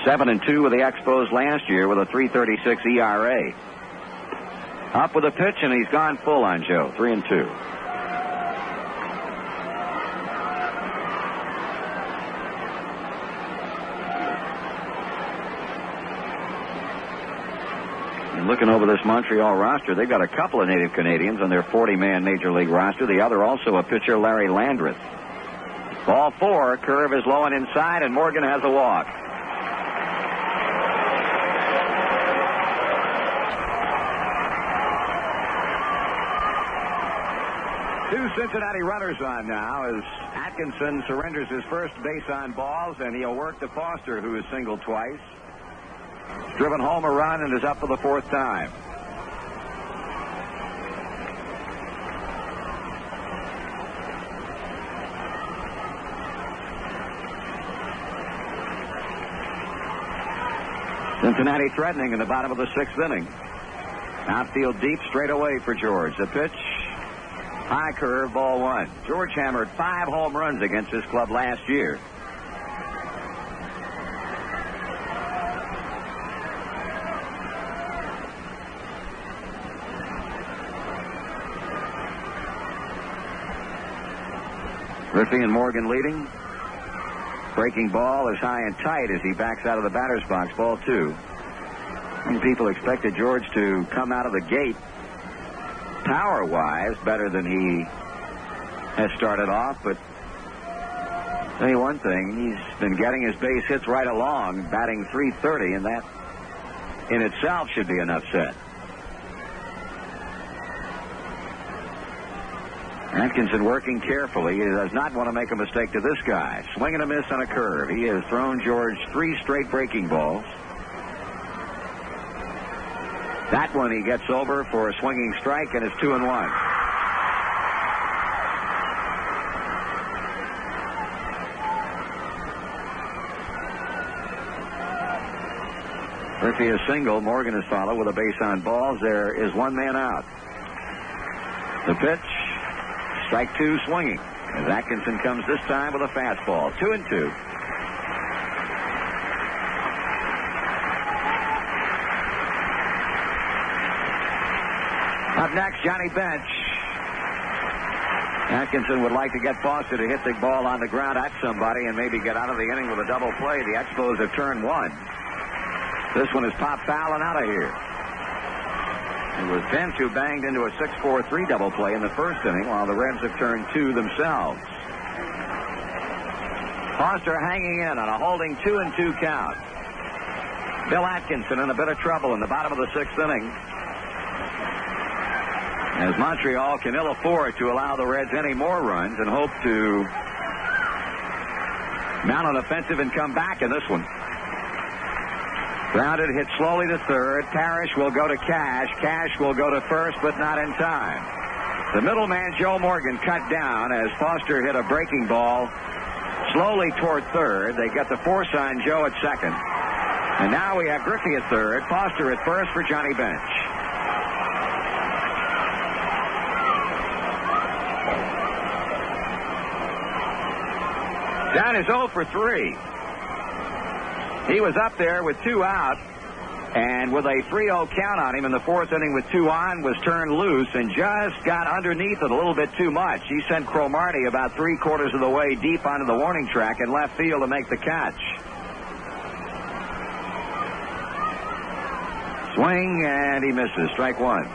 7-2 with the Expos last year with a 3.36 ERA. Up with a pitch, and he's gone full on Joe. 3-2. And looking over this Montreal roster, they've got a couple of native Canadians on their 40-man Major League roster. The other also a pitcher, Larry Landreth. Ball 4, curve is low and inside, and Morgan has a walk. Two Cincinnati runners on now as Atkinson surrenders his first base on balls, and he'll work to Foster, who has singled twice. Driven home a run and is up for the fourth time. Cincinnati threatening in the bottom of the sixth inning. Outfield deep, straight away for George. The pitch, high curve, ball 1. George hammered 5 home runs against his club last year. Griffey and Morgan leading. Breaking ball is high and tight as he backs out of the batter's box. Ball 2. Many people expected George to come out of the gate power-wise better than he has started off, but tell you one thing, he's been getting his base hits right along, batting .330, and that in itself should be enough set. Atkinson working carefully. He does not want to make a mistake to this guy. Swing and a miss on a curve. He has thrown George 3 straight breaking balls. That one he gets over for a swinging strike, and it's 2-1. Griffey is single. Morgan is followed with a base on balls. There is one man out. The pitch. Strike 2 swinging as Atkinson comes this time with a fastball. 2-2. Up next, Johnny Bench. Atkinson would like to get Foster to hit the ball on the ground at somebody and maybe get out of the inning with a double play. The Expos have turned 1. This one is popped foul and out of here. It was Bench who banged into a 6-4-3 double play in the first inning, while the Reds have turned 2 themselves. Foster hanging in on a holding 2-2 count. Bill Atkinson in a bit of trouble in the bottom of the sixth inning, as Montreal can ill afford to allow the Reds any more runs and hope to mount an offensive and come back in this one. Grounded, hit slowly to third. Parrish will go to Cash. Cash will go to first, but not in time. The middleman, Joe Morgan, cut down as Foster hit a breaking ball slowly toward third. They get the force on Joe at second. And now we have Griffey at third, Foster at first for Johnny Bench. John is 0 for 3. He was up there with 2 out, and with a 3-0 count on him in the fourth inning with 2 on, was turned loose and just got underneath it a little bit too much. He sent Cromartie about 3/4 of the way deep onto the warning track in left field to make the catch. Swing, and he misses. Strike 1.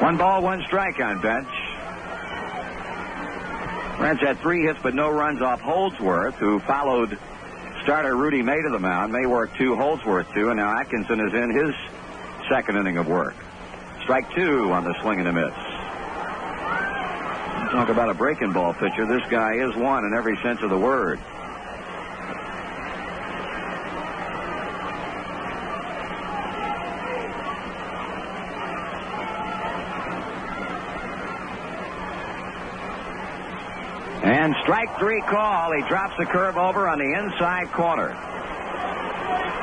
One ball, 1 strike on Bench. Reds had 3 hits but no runs off Holdsworth, who followed starter Rudy May to the mound. May worked 2, Holdsworth 2, and now Atkinson is in his second inning of work. Strike 2 on the swing and a miss. Talk about a breaking ball pitcher. This guy is one in every sense of the word. And strike 3 call. He drops the curve over on the inside corner.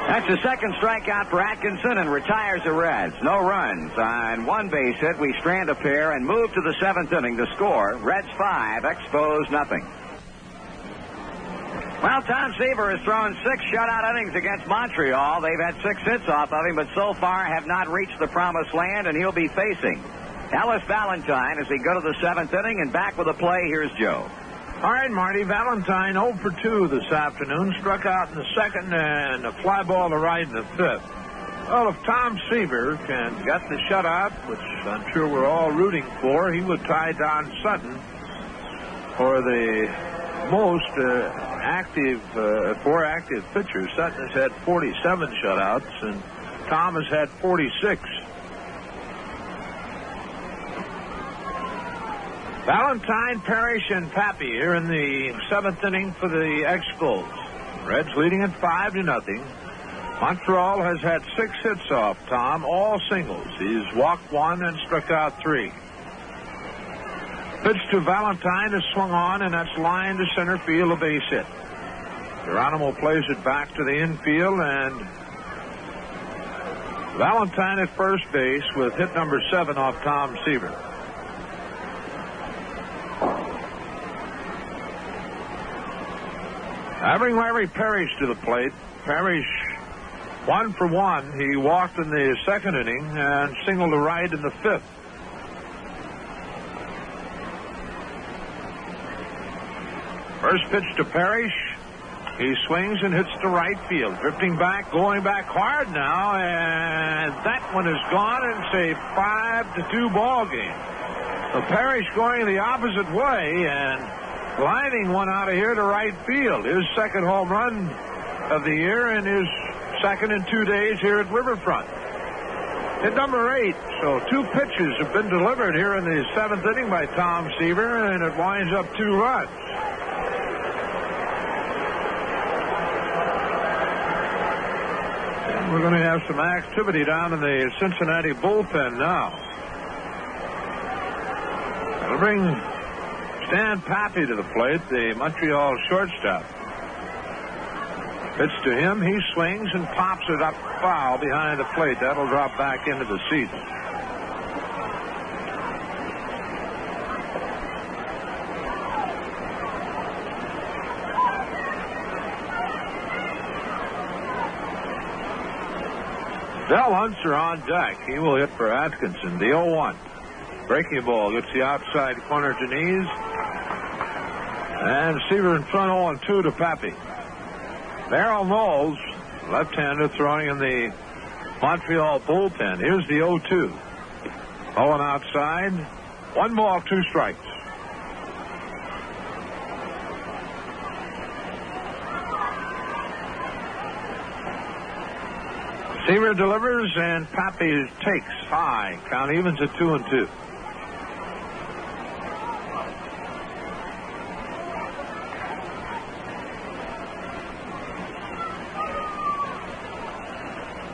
That's the second strikeout for Atkinson and retires the Reds. No runs on 1 base hit. We strand a pair and move to the 7th inning. The score, Reds 5, Expos nothing. Well, Tom Seaver has thrown 6 shutout innings against Montreal. They've had 6 hits off of him, but so far have not reached the promised land, and he'll be facing Ellis Valentine as we go to the 7th inning. And back with a play, here's Joe. All right, Marty. Valentine 0 for 2 this afternoon. Struck out in the 2nd and a fly ball to right in the 5th. Well, if Tom Seaver can get the shutout, which I'm sure we're all rooting for, he would tie Don Sutton for the most active, 4 active pitchers. Sutton has had 47 shutouts, and Tom has had 46. Valentine, Parrish, and Pappy here in the 7th inning for the Expos. Reds leading at 5-0. Montreal has had 6 hits off Tom, all singles. He's walked 1 and struck out 3. Pitch to Valentine is swung on, and that's line to center field, a base hit. Geronimo plays it back to the infield, and Valentine at first base with hit number 7 off Tom Seaver. I bring Larry Parrish to the plate. Parrish 1 for 1. He walked in the 2nd inning and singled to right in the 5th. First pitch to Parrish. He swings and hits to right field. Drifting back, going back hard now, and that one is gone, and it's a 5-2 ball game. So Parrish going the opposite way and lining one out of here to right field. His 2nd home run of the year and his 2nd in 2 days here at Riverfront. Hit number 8. So 2 pitches have been delivered here in the 7th inning by Tom Seaver, and it winds up 2 runs. And we're going to have some activity down in the Cincinnati bullpen now. That'll bring Stan Pappy to the plate, the Montreal shortstop. Pitch to him. He swings and pops it up foul behind the plate. That'll drop back into the seats. Del Hunter on deck. He will hit for Atkinson. The 0-1. Breaking ball gets the outside corner to knees. And Seaver in front 0-2 to Pappy. Merrill Knowles, left-hander, throwing in the Montreal bullpen. Here's the 0-2. Owen outside. 1 ball, 2 strikes. Seaver delivers, and Pappy takes high. Count evens at 2-2.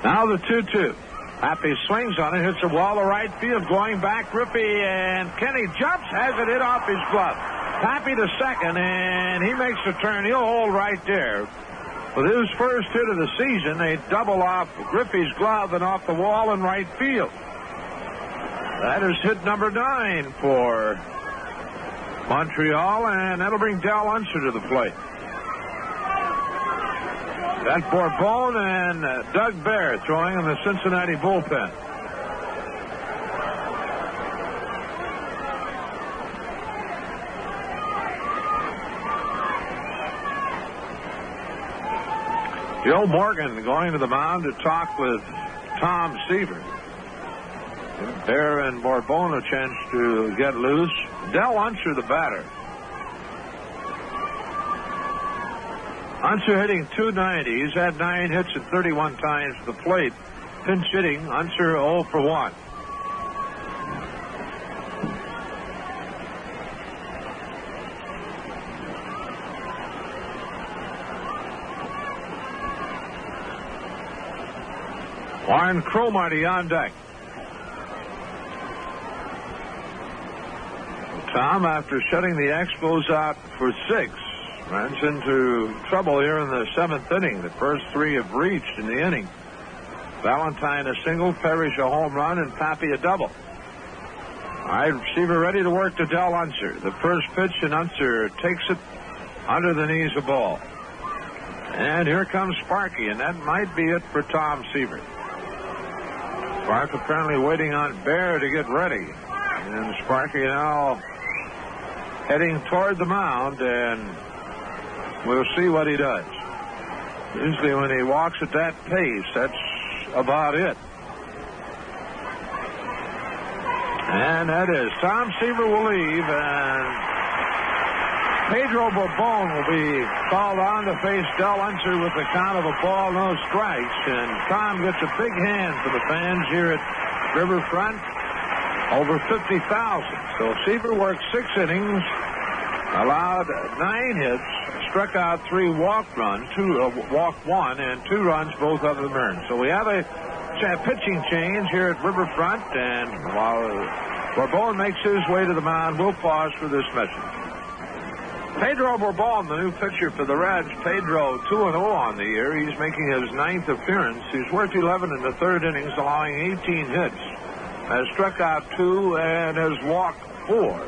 Now the 2-2. Pappy swings on it, hits a wall to right field, going back. Griffey and Kenny jumps, has it hit off his glove. Pappy to second, and he makes the turn. He'll hold right there. With his first hit of the season, they double off Griffey's glove and off the wall in right field. That is hit number 9 for Montreal, and that'll bring Del Unser to the plate. That's Bourbon and Doug Bear throwing in the Cincinnati bullpen. Joe Morgan going to the mound to talk with Tom Seaver. Bear and Bourbon a chance to get loose. Del Unser the batter. Unser hitting .290. He's had 9 hits at 31 times to the plate. Pinch hitting, Unser 0 for 1. Warren Cromartie on deck. Tom, after shutting the Expos out for 6, runs into trouble here in the 7th inning. The first 3 have reached in the inning. Valentine a single, Parrish a home run, and Pappy a double. All right, receiver ready to work to Del Unser. The first pitch, and Unser takes it under the knees of ball. And here comes Sparky, and that might be it for Tom Seaver. Spark apparently waiting on Bear to get ready. And Sparky now heading toward the mound, and we'll see what he does. Usually when he walks at that pace, that's about it. And that is Tom Seaver will leave, and Pedro Bourbon will be called on to face Del Unser with the count of a ball, no strikes. And Tom gets a big hand from the fans here at Riverfront. Over 50,000. So Seaver worked 6 innings, allowed 9 hits, struck out 3 walked 1, and 2 runs, both of them earned. So we have a pitching change here at Riverfront, and while Bourbon makes his way to the mound, we'll pause for this message. Pedro Bourbon, the new pitcher for the Reds. Pedro 2-0 on the year. He's making his 9th appearance. He's worked 11 in the 3rd innings, allowing 18 hits. Has struck out 2 and has walked 4.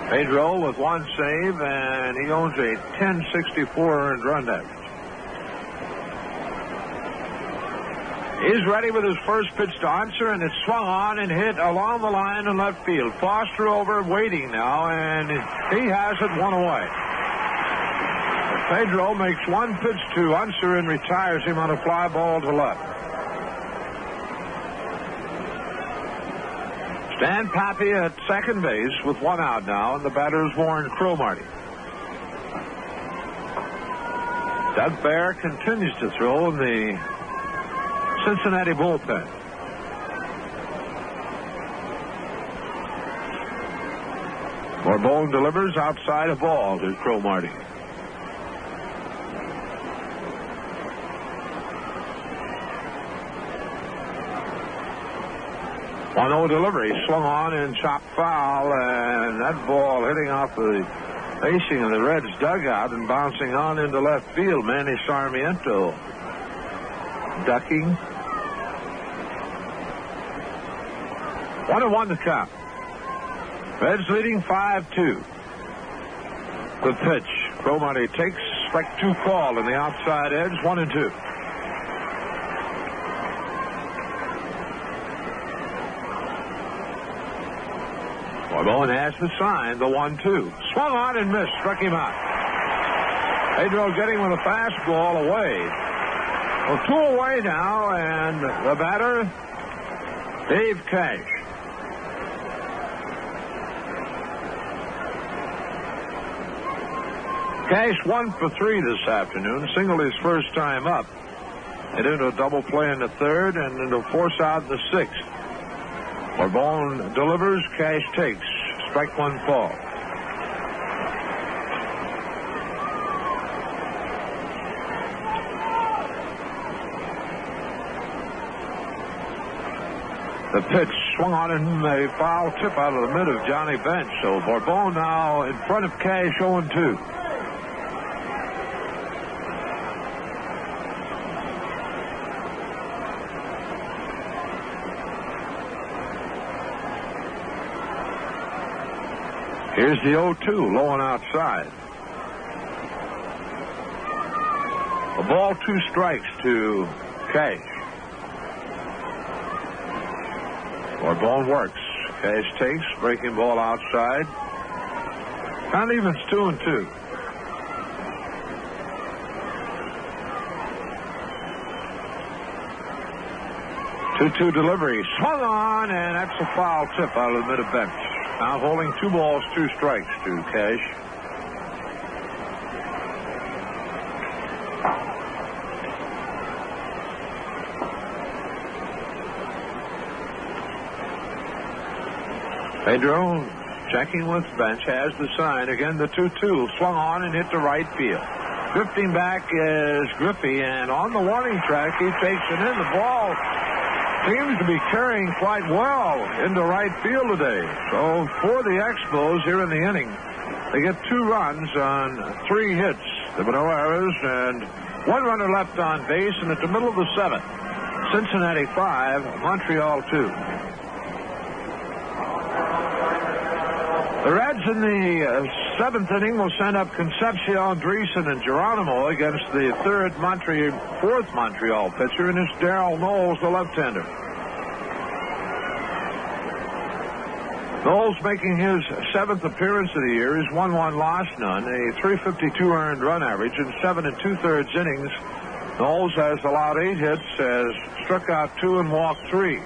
Pedro with 1 save, and he owns a 10.64 earned run average. He's ready with his first pitch to Unser, and it's swung on and hit along the line in left field. Foster over, waiting now, and he has it 1 away. Pedro makes 1 pitch to Unser and retires him on a fly ball to left. Stan Pappy at second base with 1 out now, and the batter is Warren Cromartie. Doug Bear continues to throw in the Cincinnati bullpen. Bourbon delivers outside a ball to Cromartie. One-0 delivery, swung on and chopped foul, and that ball hitting off the facing of the Reds dugout and bouncing on into left field. Manny Sarmiento ducking. 1-1 the count. Reds leading 5-2. The pitch. Cromartie takes strike 2 call in the outside edge. 1-2. Bourbon has the sign, the 1-2. Swung on and missed, struck him out. Pedro getting with a fastball away. Well, 2 away now, and the batter, Dave Cash. Cash 1 for 3 this afternoon, singled his first time up. Hit into a double play in the 3rd and into a force out in the 6th. Bourbon delivers, Cash takes. Strike 1 ball. The pitch swung on and a foul tip out of the mid of Johnny Bench. So Bourbon now in front of Cash 0-2. Here's the 0-2, low and outside. A ball, 2 strikes to Cash. Bourbon works. Cash takes, breaking ball outside. Count evens 2-2. Two-2 delivery, swung on, and that's a foul tip out of the mid of bench. Now holding 2 balls, 2 strikes to Cash. Pedro checking with Bench, has the sign. Again, the 2-2 swung on and hit to right field. Drifting back is Griffey, and on the warning track, he takes it in. The ball seems to be carrying quite well into right field today. So for the Expos here in the inning, they get 2 runs on 3 hits. There were no errors, and 1 runner left on base, and at the middle of the 7th, Cincinnati 5, Montreal 2. The Reds in the 7th inning will send up Concepcion, Dreesen, and Geronimo against the 4th Montreal pitcher, and it's Darrell Knowles, the left-hander. Knowles making his 7th appearance of the year. He's won 1, lost none, a .352 earned run average in 7 2/3 innings. Knowles has allowed 8 hits, has struck out 2 and walked 3.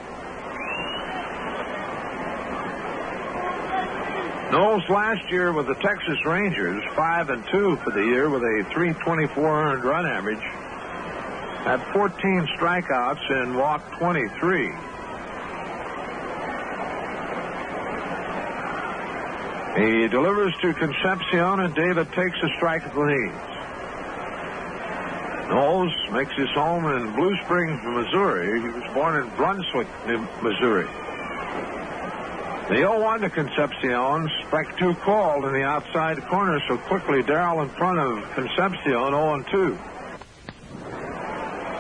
Knowles last year with the Texas Rangers, 5-2 for the year with a .324 earned run average. Had 14 strikeouts and walked 23. He delivers to Concepcion, and David takes a strike at the knees. Knowles makes his home in Blue Springs, Missouri. He was born in Brunswick, Missouri. The 0-1 to Concepcion. Strike 2 called in the outside corner, so quickly Darrell in front of Concepcion, 0-2.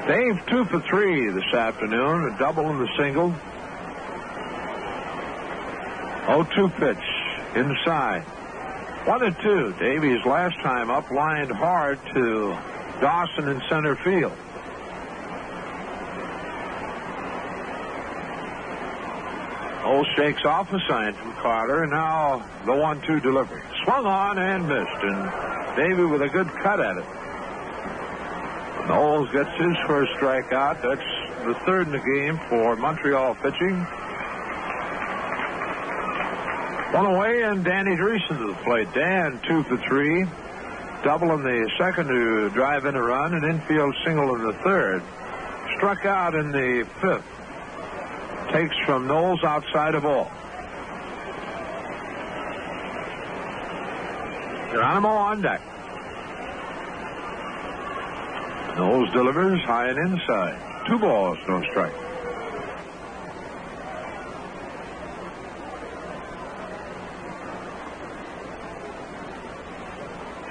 Dave 2 for 3 this afternoon, a double and the single. 0-2 pitch inside. 1-2. Davies last time up lined hard to Dawson in center field. Knowles shakes off a sign from Carter, and now the 1-2 delivery. Swung on and missed, and Davey with a good cut at it. Knowles gets his first strikeout. That's the 3rd in the game for Montreal pitching. 1 away, and Danny Dreesen to the plate. Dan 2 for 3. Double in the 2nd to drive in a run, an infield single in the 3rd. Struck out in the 5th. Takes from Knowles outside of ball. Geronimo on deck. Knowles delivers high and inside. 2 balls, no strike.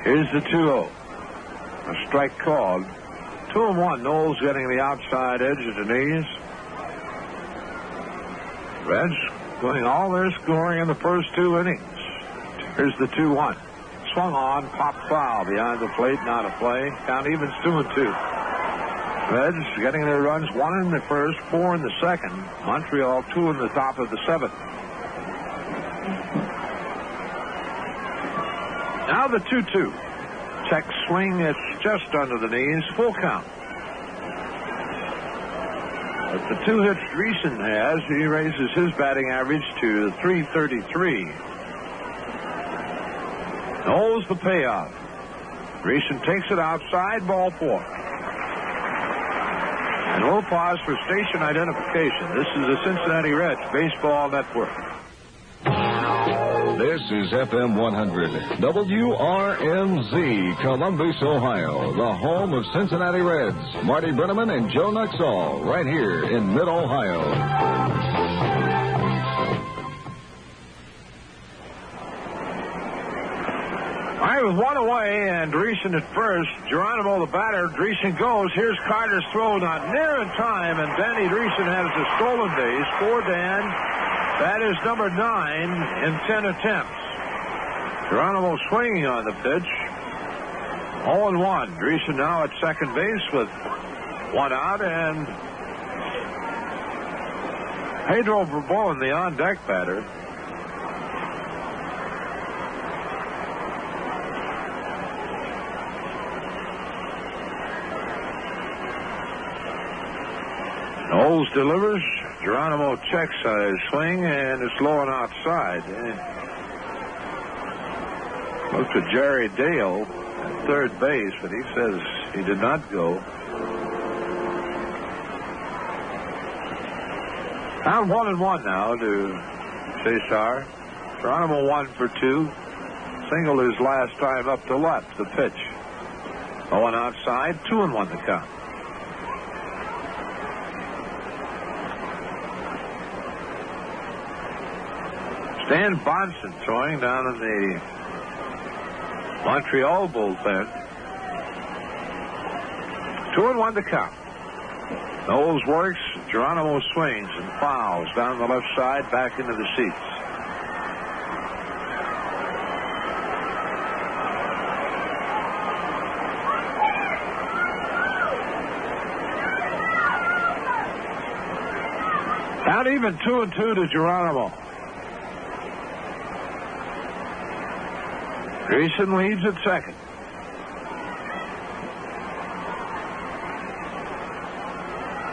Here's the 2-0. A strike called. 2-1. Knowles getting the outside edge of the knees. Reds doing all their scoring in the first 2 innings. Here's the 2-1. Swung on, popped foul behind the plate, not a play. Count evens 2-2. Reds getting their runs, 1 in the 1st, 4 in the 2nd. Montreal 2 in the top of the 7th. Now the 2-2. Check swing, it's just under the knees, full count. But the 2 hits Dreesen has, he raises his batting average to .333. Knowles the payoff. Dreesen takes it outside, ball 4. And we'll pause for station identification. This is the Cincinnati Reds Baseball Network. This is FM 100, WRMZ, Columbus, Ohio, the home of Cincinnati Reds. Marty Brenneman and Joe Nuxall, right here in mid-Ohio. All right, with 1 away and Dreesen at first. Geronimo the batter. Dreesen goes. Here's Carter's throw, not near in time, and Danny Dreesen has the stolen base for Dan. That is number 9 in 10 attempts. Geronimo swinging on the pitch. 0-1. Dreesen now at second base with 1 out, and Pedro Bourboin, the on-deck batter. Knowles delivers. Geronimo checks his swing, and it's low and outside. Looked to Jerry Dale at third base, but he says he did not go. Down 1-1 now to Cesar. Geronimo 1 for 2. Single his last time up to left, the pitch. 0 outside, 2-1 to count. Stan Bonson throwing down in the Montreal bullpen. 2-1 to count. Knowles works. Geronimo swings and fouls down the left side, back into the seats. Not even 2-2 to Geronimo. Greason leads at second.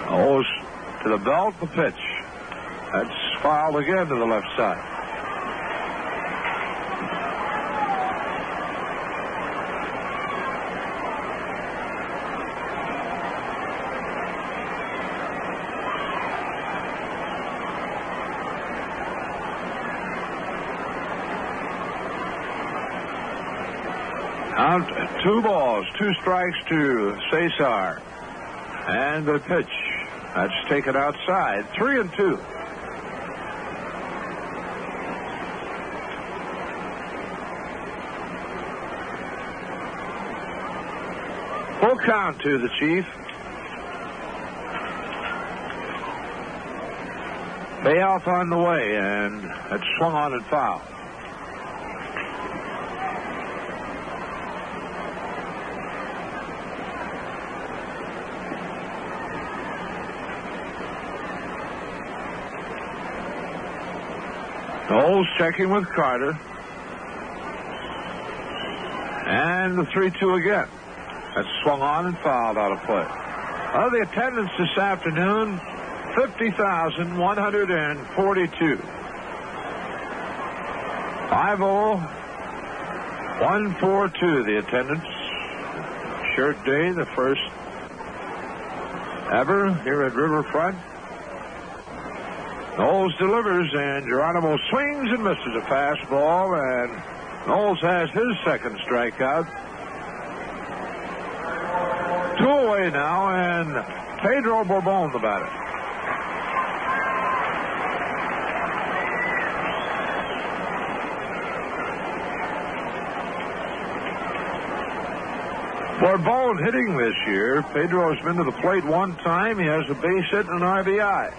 Knowles to the belt, the pitch. That's fouled again to the left side. Out 2 balls, 2 strikes to Cesar. And the pitch. That's taken outside. 3-2. Full count to the Chief. Payoff on the way, and it's swung on and fouled. Knowles checking with Carter. And the 3-2 again. That's swung on and fouled out of play. Well, the attendance this afternoon, 50,142. 50,142 the attendance. Shirt day, the first ever here at Riverfront. Knowles delivers, and Geronimo swings and misses a fastball, and Knowles has his second strikeout. 2 away now, and Pedro Bourbon the batter. Bourbon hitting this year. Pedro has been to the plate 1 time. He has a base hit and an RBI.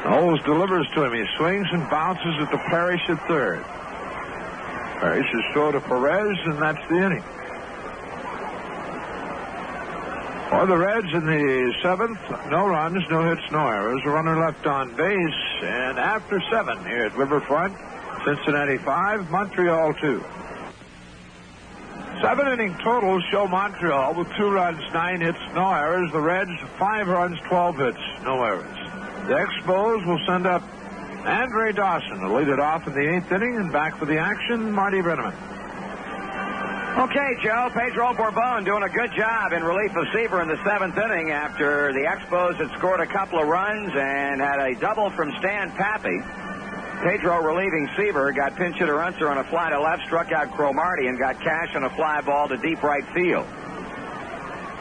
Knowles delivers to him. He swings and bounces at the Parrish at third. Parrish is thrown to Perez, and that's the inning. For the Reds in the 7th, no runs, no hits, no errors. A runner left on base, and after 7 here at Riverfront, Cincinnati 5, Montreal 2. 7-inning totals show Montreal with 2 runs, 9 hits, no errors. The Reds, 5 runs, 12 hits, no errors. The Expos will send up Andre Dawson to lead it off in the 8th inning, and back for the action, Marty Brenneman. Okay, Joe. Pedro Bourbon doing a good job in relief of Seaver in the 7th inning after the Expos had scored a couple of runs and had a double from Stan Pappy. Pedro relieving Seaver, got pinch hitter Unser on a fly to left, struck out Cromartie, and got Cash on a fly ball to deep right field.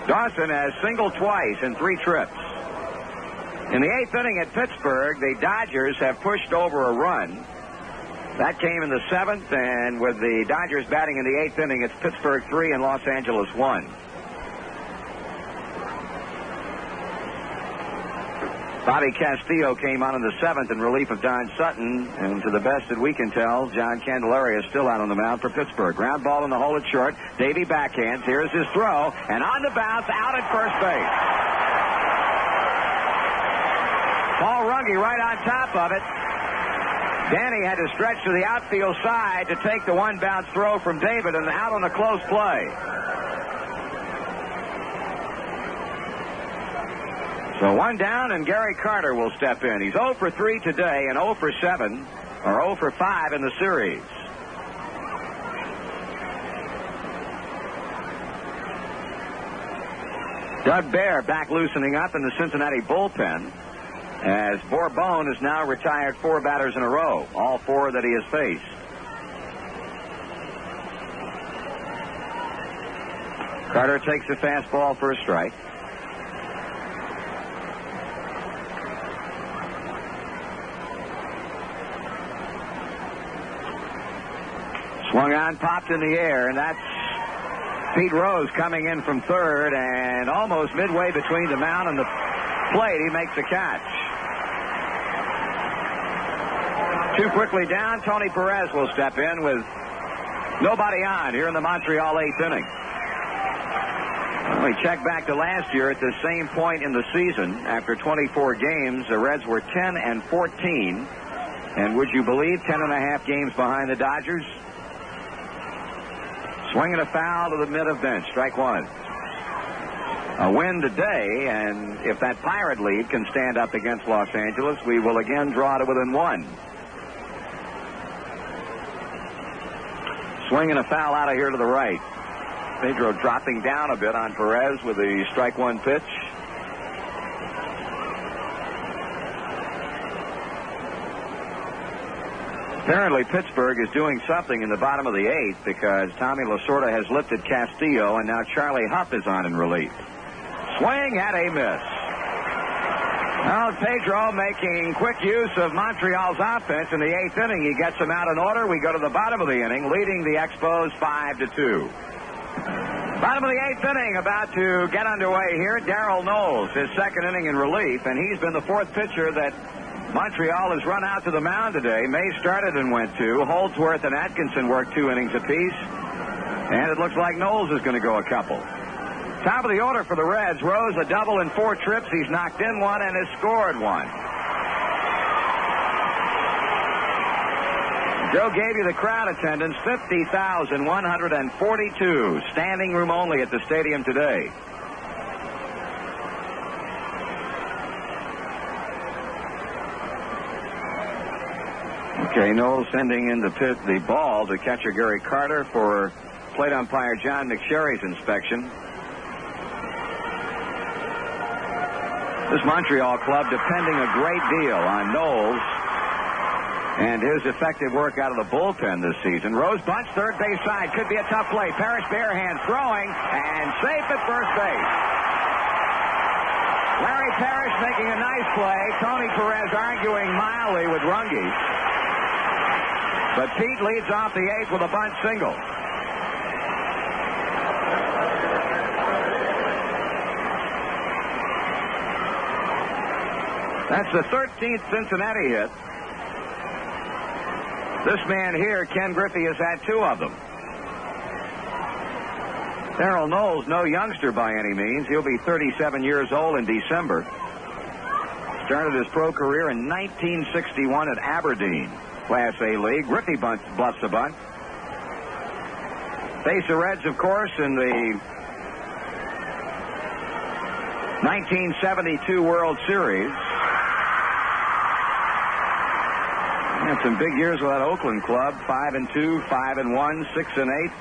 Dawson has singled twice in 3 trips. In the 8th inning at Pittsburgh, the Dodgers have pushed over a run. That came in the 7th, and with the Dodgers batting in the 8th inning, it's Pittsburgh 3 and Los Angeles 1. Bobby Castillo came on in the 7th in relief of Don Sutton, and to the best that we can tell, John Candelaria is still out on the mound for Pittsburgh. Ground ball in the hole at short. Davey backhands. Here's his throw, and on the bounce, out at first base. Paul Runge right on top of it. Danny had to stretch to the outfield side to take the 1-bounce throw from David, and out on a close play. So 1 down, and Gary Carter will step in. He's 0 for 3 today and 0 for 7, or 0 for 5 in the series. Doug Baer back loosening up in the Cincinnati bullpen. as Bourbon has now retired 4 batters in a row, all 4 that he has faced. Carter takes a fastball for a strike. Swung on, popped in the air, and that's Pete Rose coming in from third, and almost midway between the mound and the plate, he makes a catch. 2 quickly down. Tony Perez will step in with nobody on here in the Montreal 8th inning. We check back to last year at the same point in the season. After 24 games, the Reds were 10-14. And would you believe 10.5 games behind the Dodgers? Swinging a foul to the mid of bench. Strike 1. A win today, and if that Pirate lead can stand up against Los Angeles, we will again draw to within 1. Swinging a foul out of here to the right. Pedro dropping down a bit on Perez with the strike 1 pitch. Apparently Pittsburgh is doing something in the bottom of the 8th because Tommy Lasorda has lifted Castillo, and now Charlie Huff is on in relief. Swing and a miss. Well, Pedro making quick use of Montreal's offense in the 8th inning. He gets them out in order. We go to the bottom of the inning, leading the Expos 5-2. Bottom of the 8th inning, about to get underway here. Darrell Knowles, his 2nd inning in relief, and he's been the 4th pitcher that Montreal has run out to the mound today. May started and went 2. Holdsworth and Atkinson worked 2 innings apiece. And it looks like Knowles is going to go a couple. Top of the order for the Reds. Rose a double in 4 trips. He's knocked in 1 and has scored 1. Joe gave you the crowd attendance, 50,142. Standing room only at the stadium today. Okay, Knowles sending in the ball to catcher Gary Carter for plate umpire John McSherry's inspection. This Montreal club depending a great deal on Knowles and his effective work out of the bullpen this season. Rose bunts, third base side. Could be a tough play. Parrish barehand throwing and safe at first base. Larry Parrish making a nice play. Tony Perez arguing mildly with Runge. But Pete leads off the 8th with a bunt single. That's the 13th Cincinnati hit. This man here, Ken Griffey, has had 2 of them. Darrell Knowles, no youngster by any means. He'll be 37 years old in December. Started his pro career in 1961 at Aberdeen, Class A League. Griffey bluffs a bunt. Face the Reds, of course, in the 1972 World Series. Had some big years with that Oakland club. 5-2, 5-1, 6-8.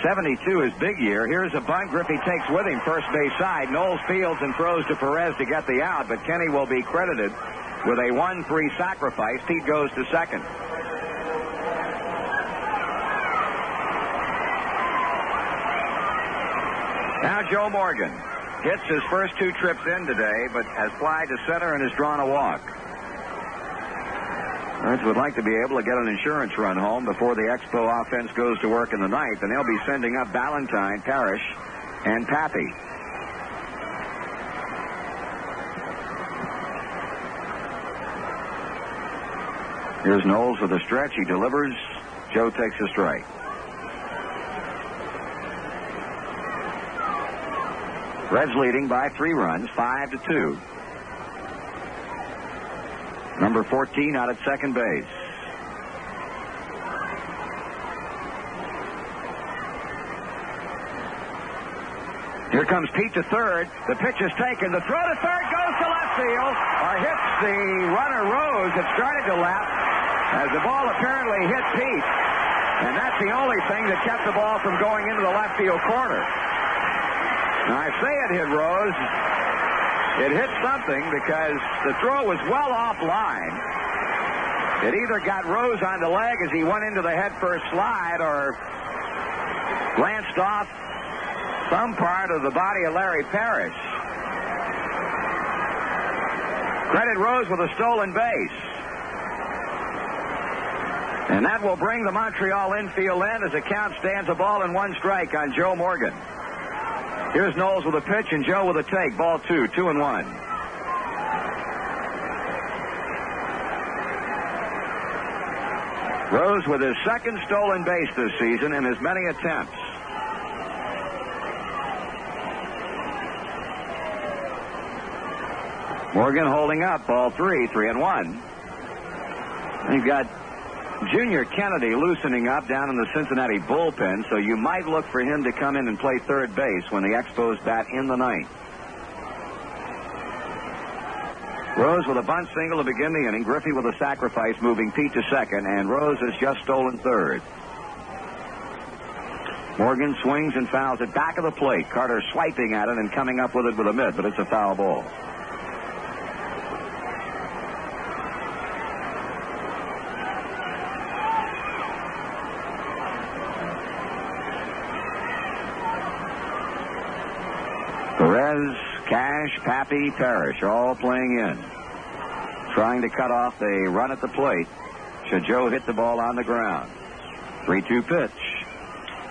72 is big year. Here's a bunt. Griffey takes with him first base side. Knowles fields and throws to Perez to get the out, but Kenny will be credited with a 1-3 sacrifice. Pete goes to second. Now Joe Morgan hits his first 2 trips in today, but has flied to center and has drawn a walk. Reds would like to be able to get an insurance run home before the Expo offense goes to work in the 9th, and they'll be sending up Ballantyne, Parrish, and Pappy. Here's Knowles with a stretch. He delivers. Joe takes a strike. Reds leading by 3 runs, 5-2. Number 14 out at second base. Here comes Pete to third. The pitch is taken. The throw to third goes to left field, or hits the runner Rose. It started to left as the ball apparently hit Pete. And that's the only thing that kept the ball from going into the left field corner. Now, I say it hit Rose. It hit something because the throw was well offline. It either got Rose on the leg as he went into the headfirst slide or glanced off some part of the body of Larry Parrish. Credit Rose with a stolen base. And that will bring the Montreal infield in as the count stands a ball and 1 strike on Joe Morgan. Here's Knowles with a pitch and Joe with a take. Ball 2, 2-1. Rose with his second stolen base this season in as many attempts. Morgan holding up. Ball 3, 3-1. You've got Junior Kennedy loosening up down in the Cincinnati bullpen, so you might look for him to come in and play third base when the Expos bat in the ninth. Rose with a bunt single to begin the inning. Griffey with a sacrifice moving Pete to second, and Rose has just stolen third. Morgan swings and fouls it back of the plate. Carter swiping at it and coming up with it with a mitt, but it's a foul ball. Perez, Cash, Pappy, Parrish all playing in. Trying to cut off the run at the plate should Joe hit the ball on the ground. 3-2 pitch.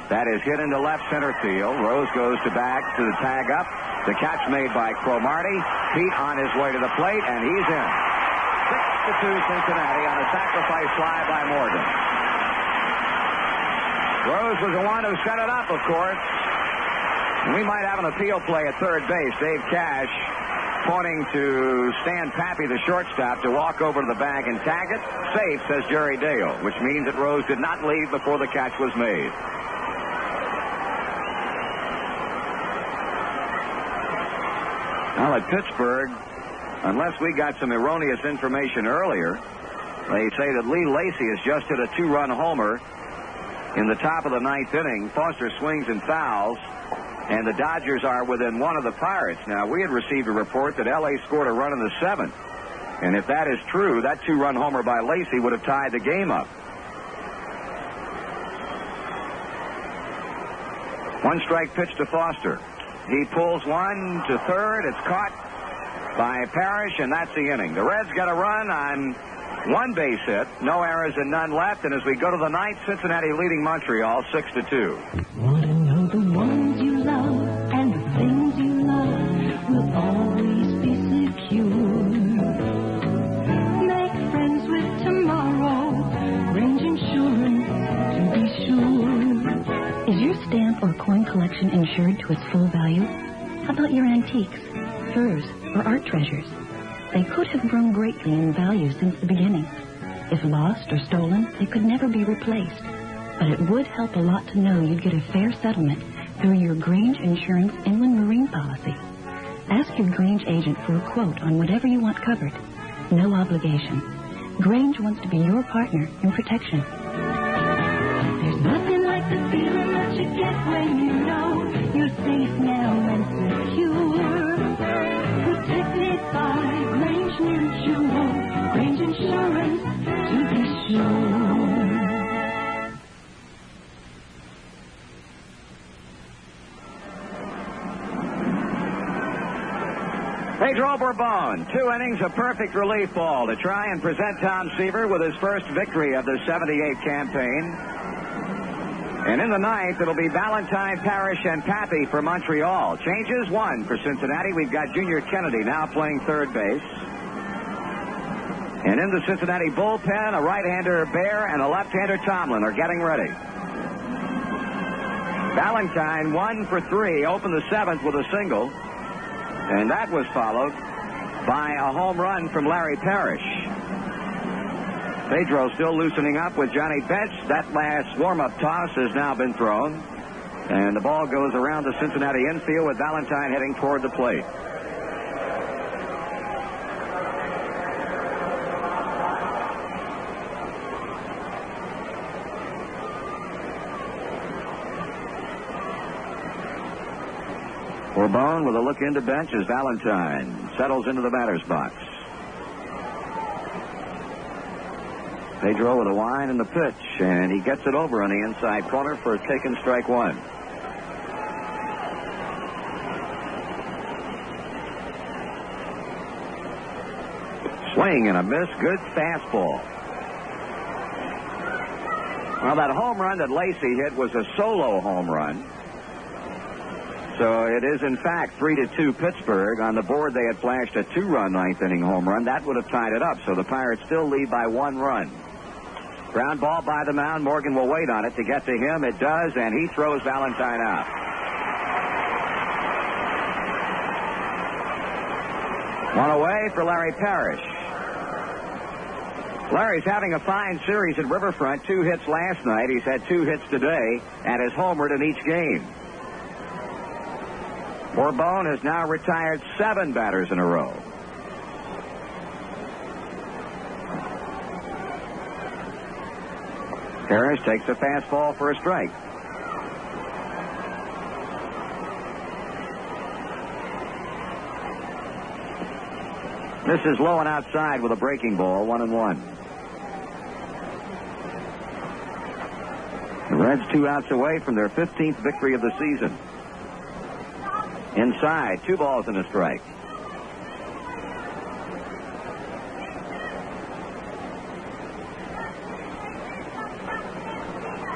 That is hit into left center field. Rose goes to back to the tag up. The catch made by Cromartie. Pete on his way to the plate, and he's in. 6-2 Cincinnati on a sacrifice fly by Morgan. Rose was the one who set it up, of course. We might have an appeal play at third base. Dave Cash pointing to Stan Pappy, the shortstop, to walk over to the bag and tag it. Safe, says Jerry Dale, which means that Rose did not leave before the catch was made. Well, at Pittsburgh, unless we got some erroneous information earlier, they say that Lee Lacy has just hit a 2-run homer in the top of the ninth inning. Foster swings and fouls, and the Dodgers are within 1 of the Pirates. Now, we had received a report that L.A. scored a run in the 7th. And if that is true, that 2-run homer by Lacy would have tied the game up. 1 strike pitch to Foster. He pulls one to third. It's caught by Parrish, and that's the inning. The Reds got a run on 1 base hit. No errors and none left. And as we go to the ninth, Cincinnati leading Montreal 6-2. Want to know the ones you love and the things you love will always be secure. Make friends with tomorrow. Range insurance to be sure. Is your stamp or coin collection insured to its full value? How about your antiques, furs, or art treasures? They could have grown greatly in value since the beginning. If lost or stolen, they could never be replaced. But it would help a lot to know you'd get a fair settlement through your Grange Insurance Inland Marine policy. Ask your Grange agent for a quote on whatever you want covered. No obligation. Grange wants to be your partner in protection. There's nothing like the feeling that you get when you know you're safe now and secure. Protected by Grange Mutual. Grange Insurance to be sure. Pedro Bourbon, 2 innings of perfect relief ball to try and present Tom Seaver with his first victory of the 78 campaign. And in the ninth, it'll be Valentine, Parrish, and Pappy for Montreal. Changes 1 for Cincinnati. We've got Junior Kennedy now playing third base. And in the Cincinnati bullpen, a right-hander Bear and a left-hander Tomlin are getting ready. Valentine 1 for 3, opened the 7th with a single. And that was followed by a home run from Larry Parrish. Pedro still loosening up with Johnny Bench. That last warm-up toss has now been thrown. And the ball goes around the Cincinnati infield with Valentine heading toward the plate. Bourbon with a look into bench as Valentine settles into the batter's box. Pedro with a line and the pitch, and he gets it over on the inside corner for a taken strike one. Swing and a miss. Good fastball. Well, that home run that Lacey hit was a solo home run. So it is, in fact, 3-2 Pittsburgh. On the board, they had flashed a 2-run ninth-inning home run. That would have tied it up, so the Pirates still lead by 1 run. Ground ball by the mound. Morgan will wait on it to get to him. It does, and he throws Valentine out. One away for Larry Parrish. Larry's having a fine series at Riverfront. 2 hits last night. He's had 2 hits today and has homered in each game. Bourbon has now retired 7 batters in a row. Parrish takes a fastball for a strike. This is low and outside with a breaking ball, 1-1. The Reds 2 outs away from their 15th victory of the season. Inside, 2 balls and a strike.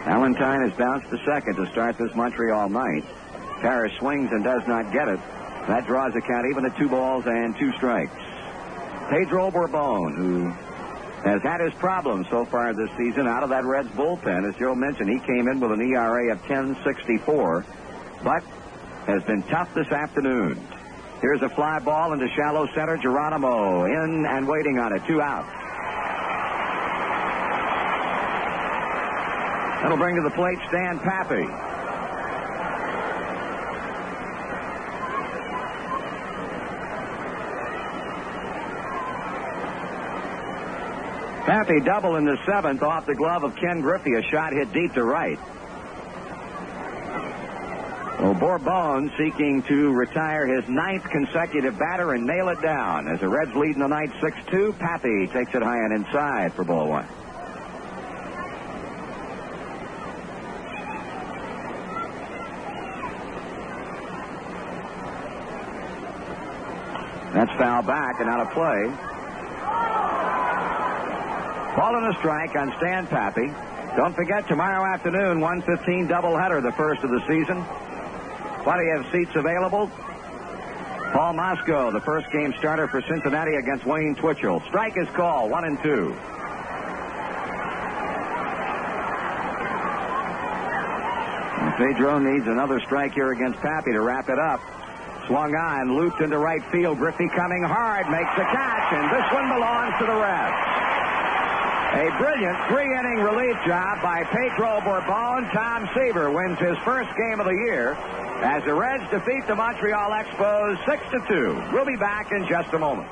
Valentine has bounced to second to start this Montreal night. Parrish swings and does not get it. That draws the count even at 2 balls and 2 strikes. Pedro Bourbon, who has had his problems so far this season out of that Reds bullpen. As Joe mentioned, he came in with an ERA of 10.64, but has been tough this afternoon. Here's a fly ball into shallow center. Geronimo in and waiting on it. 2 outs. That'll bring to the plate Stan Pappy. Pappy double in the 7th off the glove of Ken Griffey. A shot hit deep to right. Well, Bourbon seeking to retire his 9th consecutive batter and nail it down. As the Reds lead in the ninth 6-2, Pappy takes it high and inside for ball 1. That's foul back and out of play. Ball and a strike on Stan Pappy. Don't forget, tomorrow afternoon, 1:15 doubleheader, the first of the season. Plenty of seats available. Paul Mosco, the first game starter for Cincinnati against Wayne Twitchell. Strike is called, 1-2. And Pedro needs another strike here against Pappy to wrap it up. Swung on, looped into right field. Griffey coming hard, makes the catch, and this one belongs to the Reds. A brilliant 3-inning relief job by Pedro Bourbon. Tom Seaver wins his first game of the year as the Reds defeat the Montreal Expos 6-2. We'll be back in just a moment.